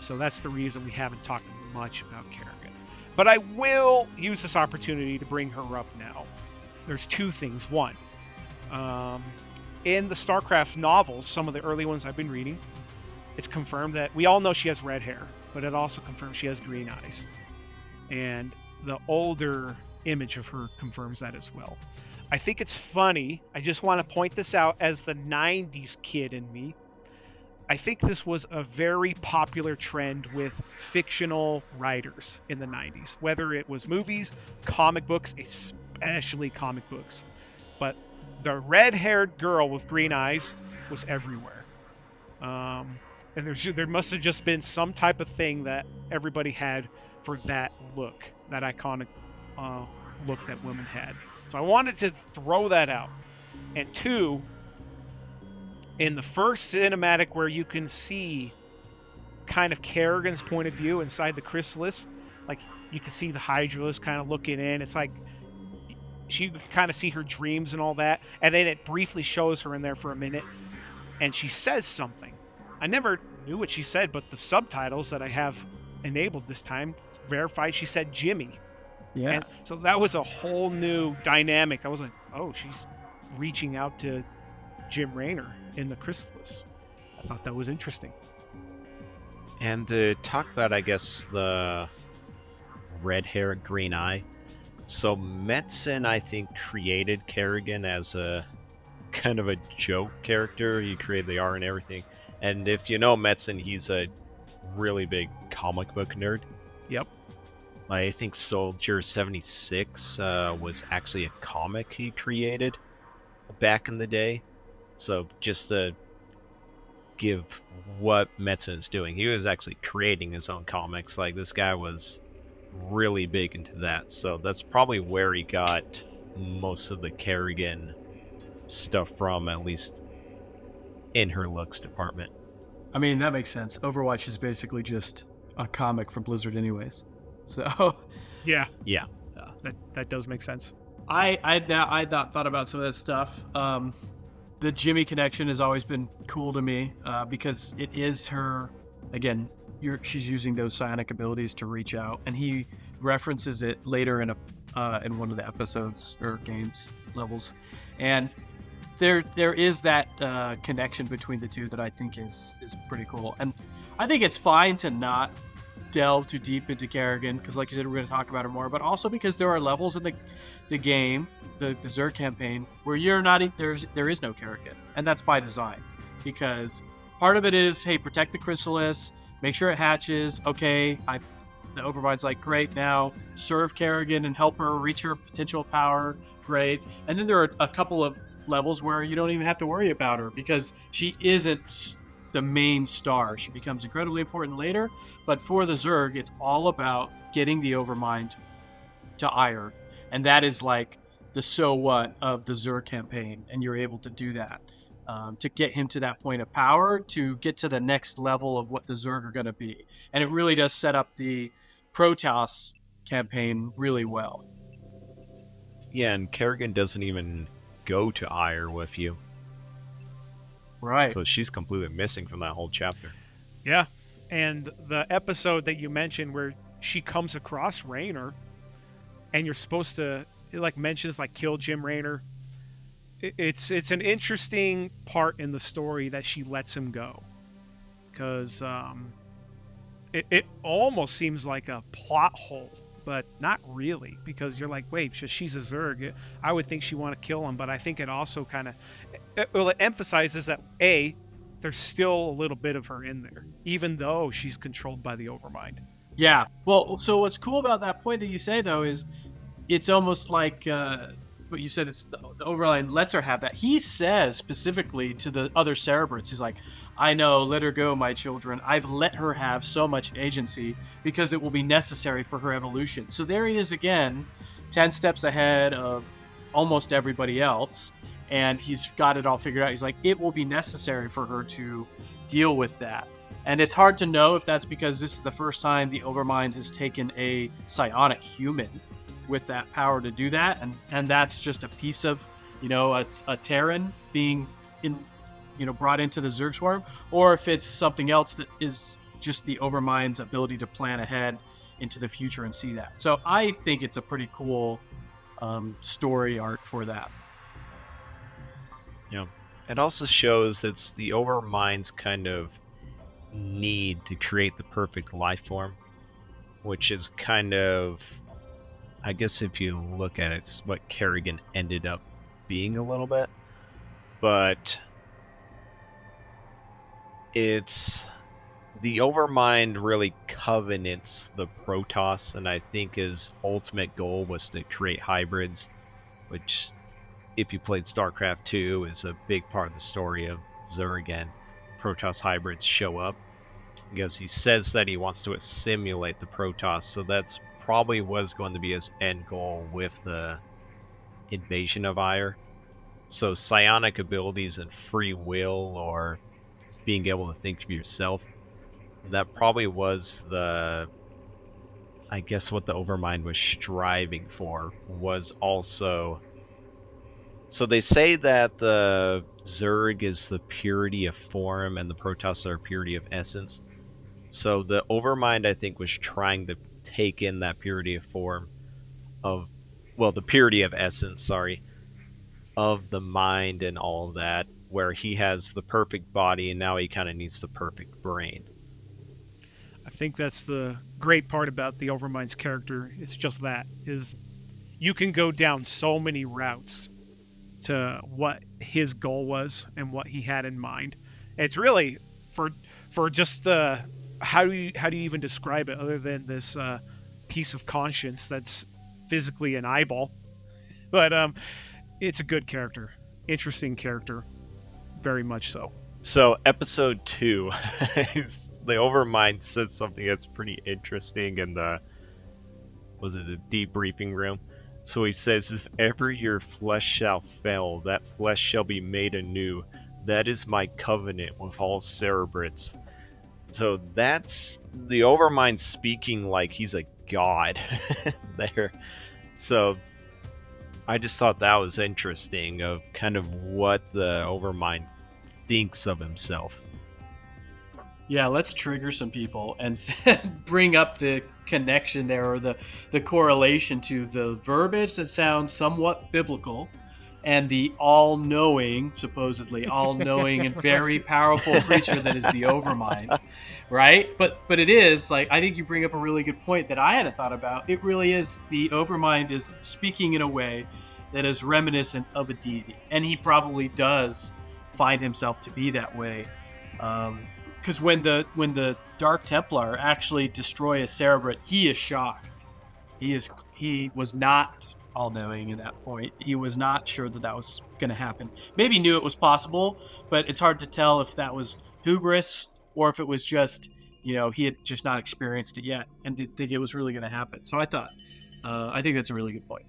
So that's the reason we haven't talked much about Kerrigan. But I will use this opportunity to bring her up now. There's two things. One, in the Starcraft novels, some of the early ones I've been reading, it's confirmed that we all know she has red hair, but it also confirms she has green eyes. And the older image of her confirms that as well. I think it's funny. I just want to point this out as the 90s kid in me. I think this was a very popular trend with fictional writers in the 90s, whether it was movies, comic books, especially comic books. But the red-haired girl with green eyes was everywhere. And there must have just been some type of thing that everybody had for that look, that iconic look that women had. So I wanted to throw that out. And two, in the first cinematic where you can see kind of Kerrigan's point of view inside the chrysalis, like you can see the Hydralisk kind of looking in. It's like you can kind of see her dreams and all that. And then it briefly shows her in there for a minute. And she says something. I never knew what she said, but the subtitles that I have enabled this time verified she said Jimmy. Yeah. And so that was a whole new dynamic. I was like, oh, she's reaching out to Jim Raynor in the chrysalis. I thought that was interesting. And to talk about, I guess, the red hair, green eye. So Metzen, I think, created Kerrigan as a kind of a joke character. He created the art and everything. And if you know Metzen, he's a really big comic book nerd. Yep. I think Soldier 76 was actually a comic he created back in the day. So just to give what Metzen is doing, he was actually creating his own comics. Like, this guy was really big into that. So that's probably where he got most of the Kerrigan stuff from, at least in her looks department. I mean, that makes sense. Overwatch is basically just a comic from Blizzard anyways. So Yeah. Yeah. That does make sense. I'd not thought about some of that stuff. The Jimmy connection has always been cool to me, because it is her, again, she's using those psionic abilities to reach out, and he references it later in one of the episodes or games levels, and there is that connection between the two that I think is pretty cool. And I think it's fine to not delve too deep into Kerrigan, because like you said, we're going to talk about her more, but also because there are levels in the game, the Zerg campaign, where there is no Kerrigan, and that's by design, because part of it is, hey, protect the chrysalis, make sure it hatches. Okay, the Overmind's like, great, now serve Kerrigan and help her reach her potential power. Great. And then there are a couple of levels where you don't even have to worry about her, because she isn't the main star. She becomes incredibly important later, but for the Zerg, it's all about getting the Overmind to Ire, and that is like the so what of the Zerg campaign, and you're able to do that. to get him to that point of power, to get to the next level of what the Zerg are going to be. And it really does set up the Protoss campaign really well. Yeah, and Kerrigan doesn't even go to Ire with you. Right. So she's completely missing from that whole chapter. Yeah. And the episode that you mentioned where she comes across Raynor and you're supposed to, it like mentions like kill Jim Raynor. It's an interesting part in the story that she lets him go. Because it almost seems like a plot hole, but not really, because you're like, wait, she's a Zerg. I would think she want to kill him, but I think it also kind of, it emphasizes that there's still a little bit of her in there, even though she's controlled by the Overmind. Yeah. Well, so what's cool about that point that you say, though, is it's almost like what you said. It's the Overmind lets her have that. He says specifically to the other Cerebrants, he's like, I know, let her go, my children. I've let her have so much agency because it will be necessary for her evolution. So there he is again, 10 steps ahead of almost everybody else. And he's got it all figured out. He's like, it will be necessary for her to deal with that. And it's hard to know if that's because this is the first time the Overmind has taken a psionic human with that power to do that. And that's just a piece of, a Terran being brought into the Zerg swarm, or if it's something else that is just the Overmind's ability to plan ahead into the future and see that. So I think it's a pretty cool story arc for that. Yeah. It also shows it's the Overmind's kind of need to create the perfect life form, which is kind of, I guess if you look at it, it's what Kerrigan ended up being a little bit. But it's the Overmind really covenants the Protoss, and I think his ultimate goal was to create hybrids, which, if you played Starcraft 2, is a big part of the story of Zerg, and Protoss hybrids show up because he says that he wants to assimilate the Protoss, so that's probably was going to be his end goal with the invasion of Ire. So psionic abilities and free will, or being able to think for yourself, that probably was I guess what the Overmind was striving for, was also. So they say that the Zerg is the purity of form and the Protoss are purity of essence. So the Overmind, I think, was trying to take in that purity of form the purity of essence, sorry, of the mind and all of that, where he has the perfect body and now he kind of needs the perfect brain. I think that's the great part about the Overmind's character. It's just that, is you can go down so many routes to what his goal was and what he had in mind. It's really for just the how do you even describe it other than this piece of conscience that's physically an eyeball. But it's a good character, interesting character, very much so. So episode 2, the Overmind says something that's pretty interesting in the debriefing room. So he says, if ever your flesh shall fail, that flesh shall be made anew. That is my covenant with all Cerebrants. So that's the Overmind speaking like he's a god there. So I just thought that was interesting, of kind of what the Overmind thinks of himself. Yeah, let's trigger some people and bring up the connection there, or the correlation to the verbiage that sounds somewhat biblical and the all-knowing, supposedly all-knowing and very powerful creature that is the Overmind, right? But it is, like, I think you bring up a really good point that I hadn't thought about. It really is, the Overmind is speaking in a way that is reminiscent of a deity, and he probably does find himself to be that way. Because when the Dark Templar actually destroy a Cerebrant, he is shocked. He was not all-knowing at that point. He was not sure that was going to happen. Maybe knew it was possible, but it's hard to tell if that was hubris or if it was just, he had just not experienced it yet and didn't think it was really going to happen. So I think that's a really good point.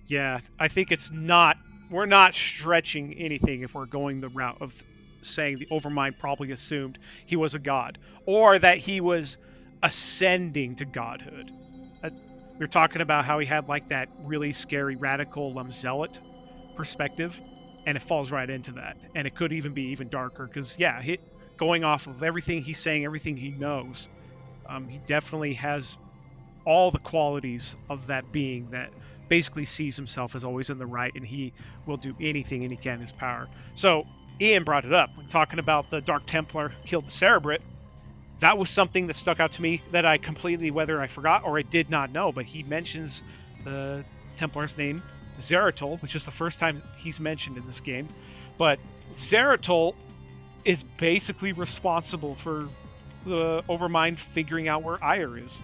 Yeah, I think it's not we're not stretching anything if we're going the route of saying the Overmind probably assumed he was a god, or that he was ascending to godhood. We were talking about how he had like that really scary radical zealot perspective, and it falls right into that. And it could even be even darker because, yeah, going off of everything he's saying, everything he knows, he definitely has all the qualities of that being that basically sees himself as always in the right, and he will do anything and he can in his power. So Ian brought it up when talking about the Dark Templar killed the Cerebrate. That was something that stuck out to me that I completely, whether I forgot or I did not know, but he mentions the Templar's name, Zeratol, which is the first time he's mentioned in this game. But Zeratol is basically responsible for the Overmind figuring out where Ire is.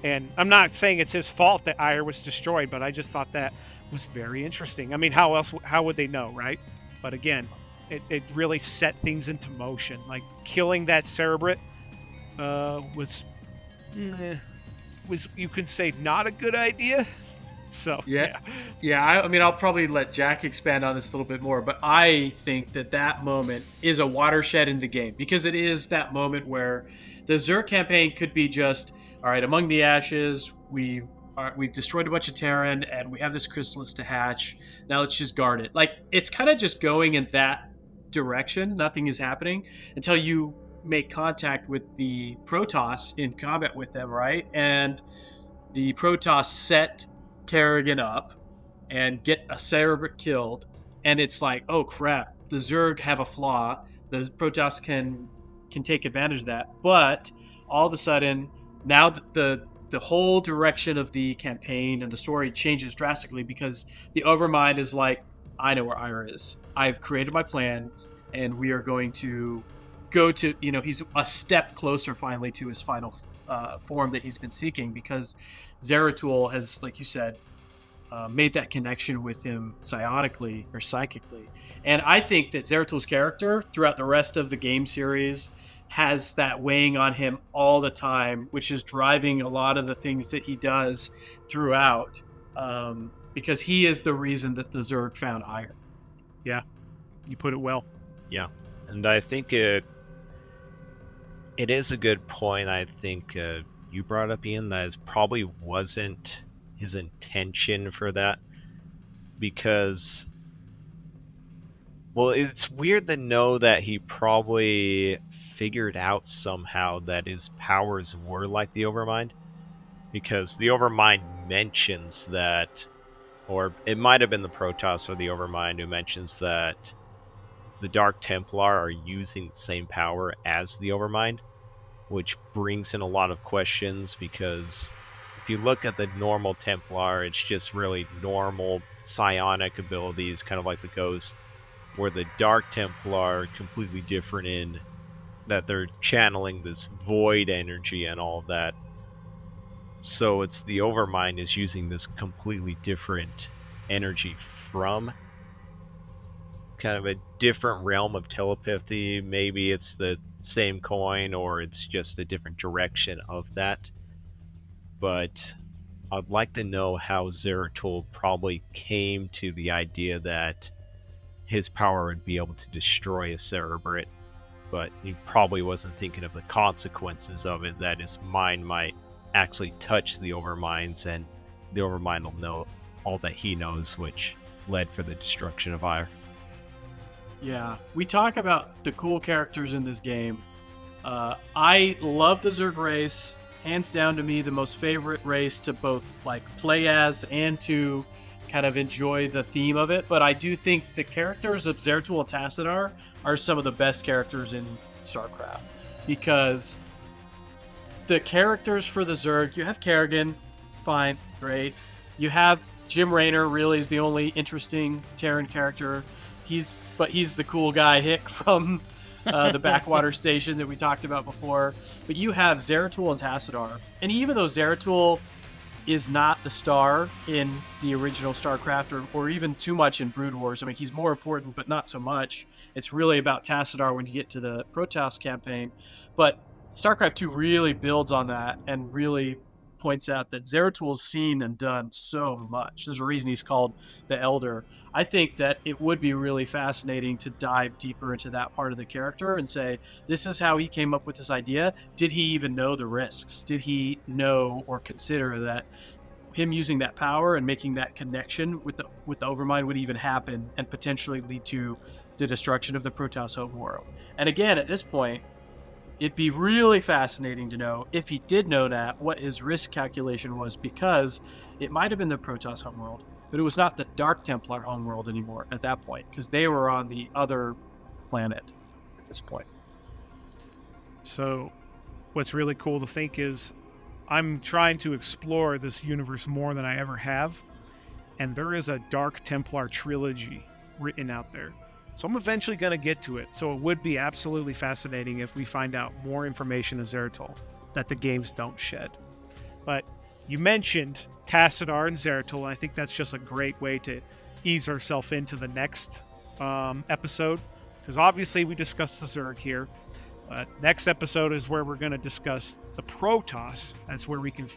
And I'm not saying it's his fault that Ire was destroyed, but I just thought that was very interesting. I mean, how would they know, right? But again, it really set things into motion. Like, killing that Cerebrate was, you can say, not a good idea. So yeah. I mean, I'll probably let Jack expand on this a little bit more, but I think that moment is a watershed in the game, because it is that moment where the Zerg campaign could be just, all right, among the ashes, we've destroyed a bunch of Terran, and we have this chrysalis to hatch. Now let's just guard it. Like, it's kind of just going in that direction. Nothing is happening until you make contact with the Protoss in combat with them, right? And the Protoss set Kerrigan up and get a Cerebrate killed, and it's like, oh crap, the Zerg have a flaw. The Protoss can take advantage of that, but all of a sudden, now the whole direction of the campaign and the story changes drastically, because the Overmind is like, I know where Ire is. I've created my plan, and we are going to go to, he's a step closer finally to his final form that he's been seeking, because Zeratul has, like you said, made that connection with him psionically or psychically. And I think that Zeratul's character throughout the rest of the game series has that weighing on him all the time, which is driving a lot of the things that he does throughout, because he is the reason that the Zerg found Ire. Yeah, you put it well. Yeah, and I think it is a good point. I think you brought up, Ian, that it probably wasn't his intention for that, because, well, it's weird to know that he probably figured out somehow that his powers were like the Overmind, because the Overmind mentions that, or it might have been the Protoss or the Overmind who mentions that the Dark Templar are using the same power as the Overmind, which brings in a lot of questions, because if you look at the normal Templar, it's just really normal psionic abilities, kind of like the Ghost, where the Dark Templar are completely different in that they're channeling this void energy and all of that. So it's the Overmind is using this completely different energy from kind of a different realm of telepathy. Maybe it's the same coin, or it's just a different direction of that. But I'd like to know how Zeratul probably came to the idea that his power would be able to destroy a Cerebrate, but he probably wasn't thinking of the consequences of it, that his mind might actually touch the Overminds, and the Overmind will know all that he knows, which led for the destruction of Ire. Yeah, we talk about the cool characters in this game. I love the Zerg race. Hands down, to me, the most favorite race to both like play as and to kind of enjoy the theme of it. But I do think the characters of Zeratul and Tassadar are some of the best characters in StarCraft, because the characters for the Zerg, you have Kerrigan, fine, great. You have Jim Raynor, really is the only interesting Terran character. He's the cool guy Hick from the backwater station that we talked about before. But you have Zeratul and Tassadar, and even though Zeratul is not the star in the original StarCraft, or even too much in Brood Wars, I mean, he's more important, but not so much. It's really about Tassadar when you get to the Protoss campaign. But StarCraft 2 really builds on that and really points out that Zeratul seen and done so much. There's a reason he's called the Elder. I think that it would be really fascinating to dive deeper into that part of the character and say, this is how he came up with this idea. Did he even know the risks? Did he know or consider that him using that power and making that connection with the Overmind would even happen and potentially lead to the destruction of the Protoss homeworld? And again, at this point, it'd be really fascinating to know, if he did know that, what his risk calculation was, because it might have been the Protoss homeworld, but it was not the Dark Templar homeworld anymore at that point, because they were on the other planet at this point. So what's really cool to think is I'm trying to explore this universe more than I ever have, and there is a Dark Templar trilogy written out there. So I'm eventually going to get to it. So it would be absolutely fascinating if we find out more information of Zeratul that the games don't shed. But you mentioned Tassadar and Zeratul, and I think that's just a great way to ease ourselves into the next episode. Because obviously we discussed the Zerg here. Next episode is where we're going to discuss the Protoss. That's where we can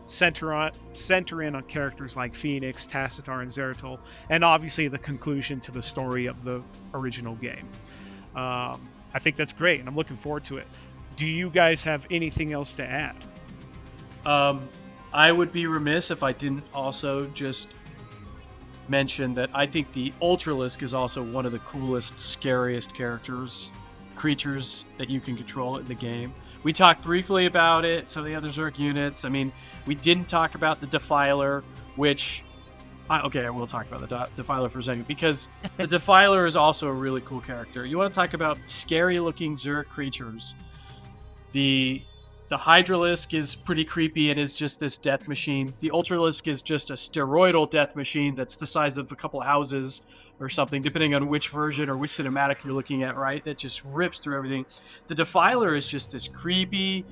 center in on characters like Phoenix, Tassadar, and Zeratul, and obviously the conclusion to the story of the original game. I think that's great, and I'm looking forward to it. Do you guys have anything else to add? I would be remiss if I didn't also just mention that I think the Ultralisk is also one of the coolest, scariest creatures that you can control in the game. We talked briefly about it, some of the other Zerg units. I mean, we didn't talk about the Defiler, which... I will talk about the Defiler for a second, because the Defiler is also a really cool character. You want to talk about scary-looking Zerg creatures. The Hydralisk is pretty creepy and is just this death machine. The Ultralisk is just a steroidal death machine that's the size of a couple houses or something, depending on which version or which cinematic you're looking at, right? That just rips through everything. The Defiler is just this creepy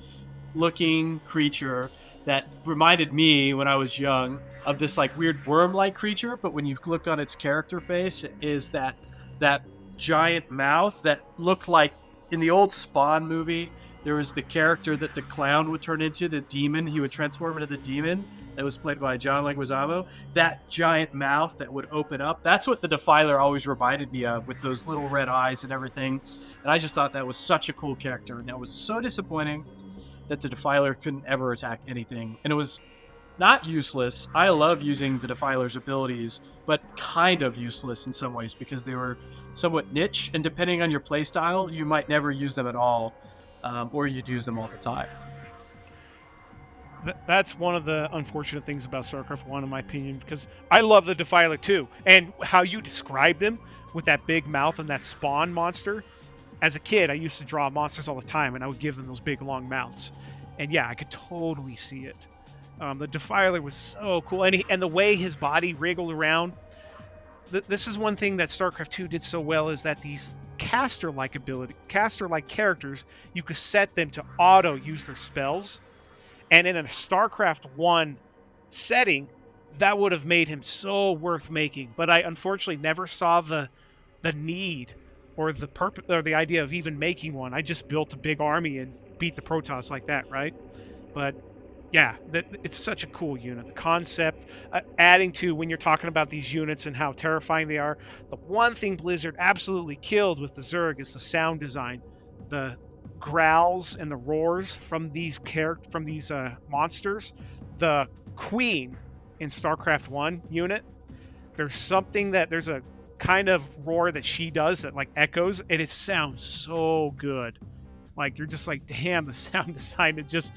looking creature that reminded me, when I was young, of this like weird worm-like creature, but when you look on its character face, is that giant mouth that looked like, in the old Spawn movie, there was the character that the clown would turn into, the demon. He would transform into the demon that was played by John Leguizamo. That giant mouth that would open up. That's what the Defiler always reminded me of, with those little red eyes and everything. And I just thought that was such a cool character. And that was so disappointing that the Defiler couldn't ever attack anything. And it was not useless. I love using the Defiler's abilities, but kind of useless in some ways, because they were somewhat niche. And depending on your playstyle, you might never use them at all. Or you'd use them all the time. That's one of the unfortunate things about StarCraft 1, in my opinion, because I love the Defiler too. And how you described him with that big mouth and that spawn monster. As a kid, I used to draw monsters all the time, and I would give them those big, long mouths. And yeah, I could totally see it. The Defiler was so cool. And the way his body wriggled around. This is one thing that StarCraft 2 did so well, is that these caster-like characters, you could set them to auto-use their spells. And in a StarCraft 1 setting, that would have made him so worth making. But I unfortunately never saw the need or the purpose or the idea of even making one. I just built a big army and beat the Protoss like that, right? But yeah, it's such a cool unit. The concept, adding to when you're talking about these units and how terrifying they are, the one thing Blizzard absolutely killed with the Zerg is the sound design. The growls and the roars from these monsters. The Queen in StarCraft 1 unit, there's a kind of roar that she does that like echoes, and it sounds so good. Like, you're just like, damn, the sound design, it just...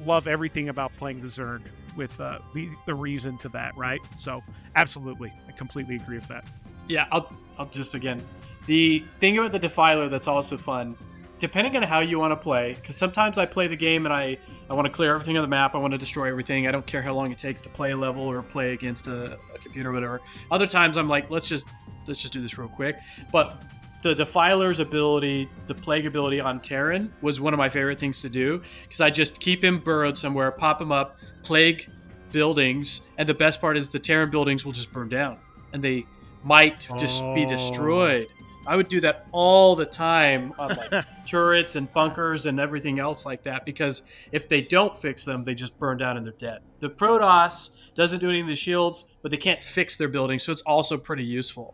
love everything about playing the Zerg with the reason to that, right? So absolutely, I completely agree with that. Yeah, I'll just, again, the thing about the Defiler that's also fun, depending on how you want to play, because sometimes I play the game and I want to clear everything on the map, I want to destroy everything, I don't care how long it takes to play a level or play against a computer or whatever. Other times I'm like, let's just do this real quick. But the Defiler's ability, the Plague ability on Terran, was one of my favorite things to do, because I just keep him burrowed somewhere, pop him up, Plague buildings, and the best part is the Terran buildings will just burn down, and they might just be destroyed. I would do that all the time on like turrets and bunkers and everything else like that, because if they don't fix them, they just burn down and they're dead. The Protoss doesn't do anything to the shields, but they can't fix their buildings, so it's also pretty useful.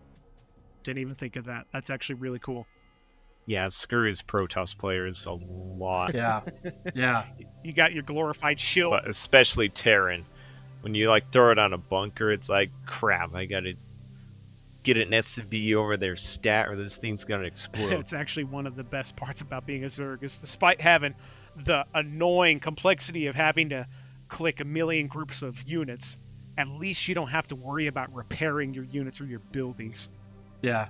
Didn't even think of that. That's actually really cool. Yeah, screws Protoss players a lot. Yeah, yeah. You got your glorified shield. But especially Terran. When you like throw it on a bunker, it's like, crap, I gotta get an SCV over their stat or this thing's gonna explode. It's actually one of the best parts about being a Zerg is despite having the annoying complexity of having to click a million groups of units, at least you don't have to worry about repairing your units or your buildings. Yeah.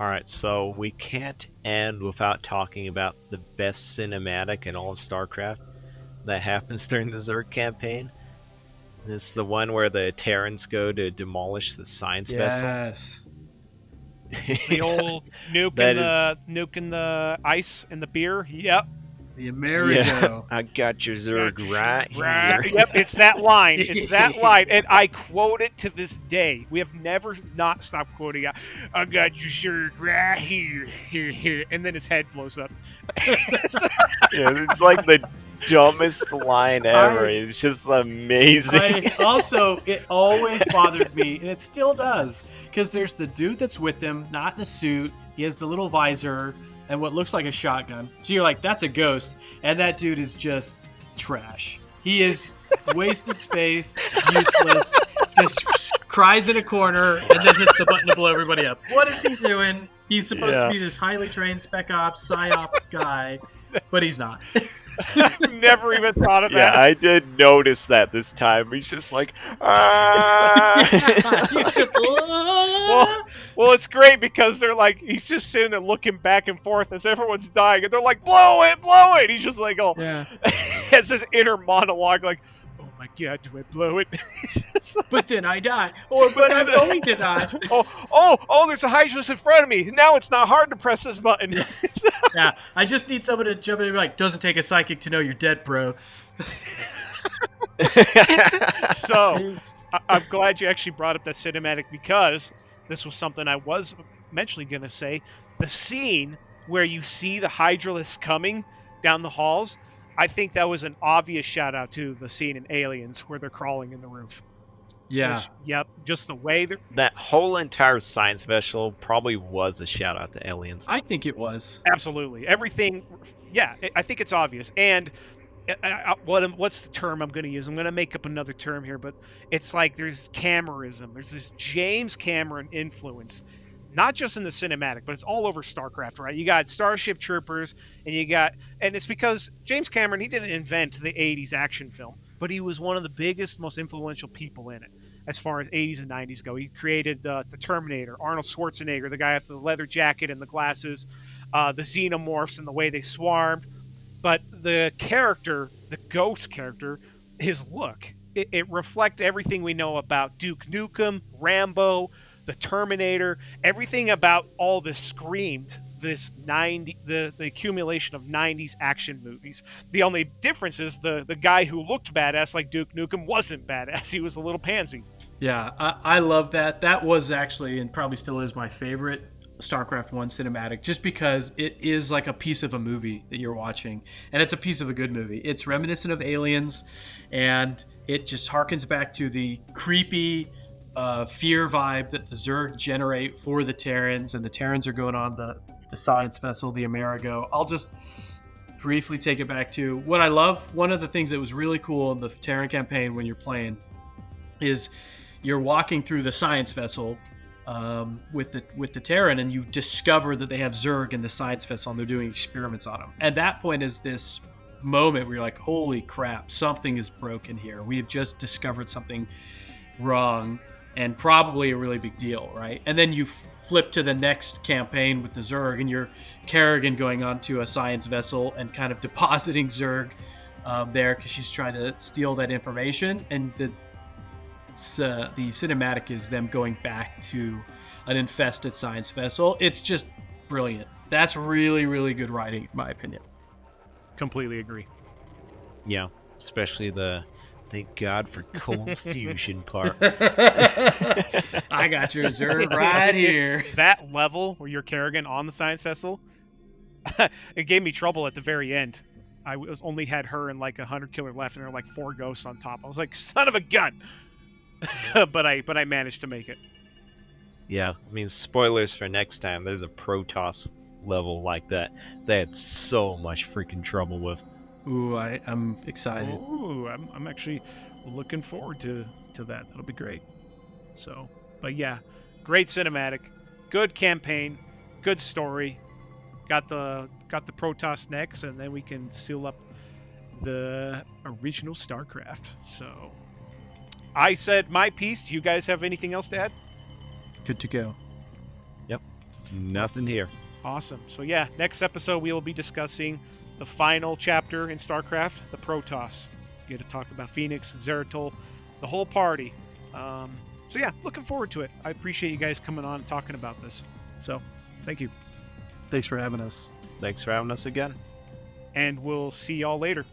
Alright, so we can't end without talking about the best cinematic in all of StarCraft that happens during the Zerg campaign. It's the one where the Terrans go to demolish the science vessel. Yes. The old nuke in the ice and the beer. Yep. The Amerigo. Yeah, I got your Zerg right here. Yep, it's that line. It's that line. And I quote it to this day. We have never not stopped quoting it. I got your Zerg right here. And then his head blows up. Yeah, it's like the dumbest line ever. It's just amazing. It always bothered me, and it still does, because there's the dude that's with him, not in a suit. He has the little visor and what looks like a shotgun. So you're like, that's a ghost. And that dude is just trash. He is wasted space, useless, just cries in a corner, and then hits the button to blow everybody up. What is he doing? He's supposed to be this highly trained spec ops, psyop guy, but he's not. Never even thought of Yeah, that. I did notice that this time. He's just like, ah. He's just, Well, it's great because they're like, he's just sitting there looking back and forth as everyone's dying, and they're like, blow it, blow it. He's just like, oh, yeah. has this inner monologue, like, oh my god, do I blow it? But then I die. But I'm going to die. oh, there's a Hydralisk in front of me. Now it's not hard to press this button. Yeah, I just need someone to jump in and be like, doesn't take a psychic to know you're dead, bro. So, I'm glad you actually brought up that cinematic, because this was something I was eventually going to say. The scene where you see the Hydralisk coming down the halls, I think that was an obvious shout out to the scene in Aliens where they're crawling in the roof. Yeah. Yep, just the way they're... That whole entire science vessel probably was a shout out to Aliens. I think it was. Absolutely. Everything, yeah, I think it's obvious. And what's the term I'm going to use? I'm going to make up another term here, but it's like there's Camerism. There's this James Cameron influence, not just in the cinematic, but it's all over StarCraft, right? You got Starship Troopers, and it's because James Cameron, he didn't invent the 80s action film, but he was one of the biggest, most influential people in it as far as 80s and 90s go. He created the Terminator, Arnold Schwarzenegger, the guy with the leather jacket and the glasses, the Xenomorphs and the way they swarmed. But the character, the ghost character, his look, it reflects everything we know about Duke Nukem, Rambo, the Terminator. Everything about all this screamed the accumulation of 90s action movies. The only difference is the guy who looked badass like Duke Nukem wasn't badass. He was a little pansy. Yeah, I love that. That was actually, and probably still is, my favorite StarCraft 1 cinematic, just because it is like a piece of a movie that you're watching, and it's a piece of a good movie. It's reminiscent of Aliens, and it just harkens back to the creepy fear vibe that the Zerg generate for the Terrans, and the Terrans are going on the science vessel, the Amerigo. I'll just briefly take it back to what I love. One of the things that was really cool in the Terran campaign when you're playing is you're walking through the science vessel with the Terran, and you discover that they have Zerg in the science vessel and they're doing experiments on them. At that point is this moment where you're like, holy crap, something is broken here. We have just discovered something wrong, and probably a really big deal, right? And then you flip to the next campaign with the Zerg, and you're Kerrigan going onto a science vessel and kind of depositing Zerg there because she's trying to steal that information. And the cinematic is them going back to an infested science vessel. It's just brilliant. That's really, really good writing, in my opinion. Completely agree. Yeah, especially the Thank God for cold fusion part. I got your Zerg right here. That level where you're Kerrigan on the science vessel, it gave me trouble at the very end. I only had her and like 100 killer left, and there were like 4 ghosts on top. I was like, son of a gun! but I managed to make it. Yeah, I mean, spoilers for next time. There's a Protoss level like that. They had so much freaking trouble with. Ooh, I'm excited. Ooh, I'm actually looking forward to that. That'll be great. So, but yeah, great cinematic, good campaign, good story. Got the Protoss next, and then we can seal up the original Starcraft. So, I said my piece. Do you guys have anything else to add? Good to go. Yep, nothing here. Awesome. So yeah, next episode we will be discussing the final chapter in StarCraft, the Protoss. Get to talk about Phoenix, Zeratul, the whole party. So yeah, looking forward to it. I appreciate you guys coming on and talking about this. So, thank you. Thanks for having us. Thanks for having us again. And we'll see y'all later.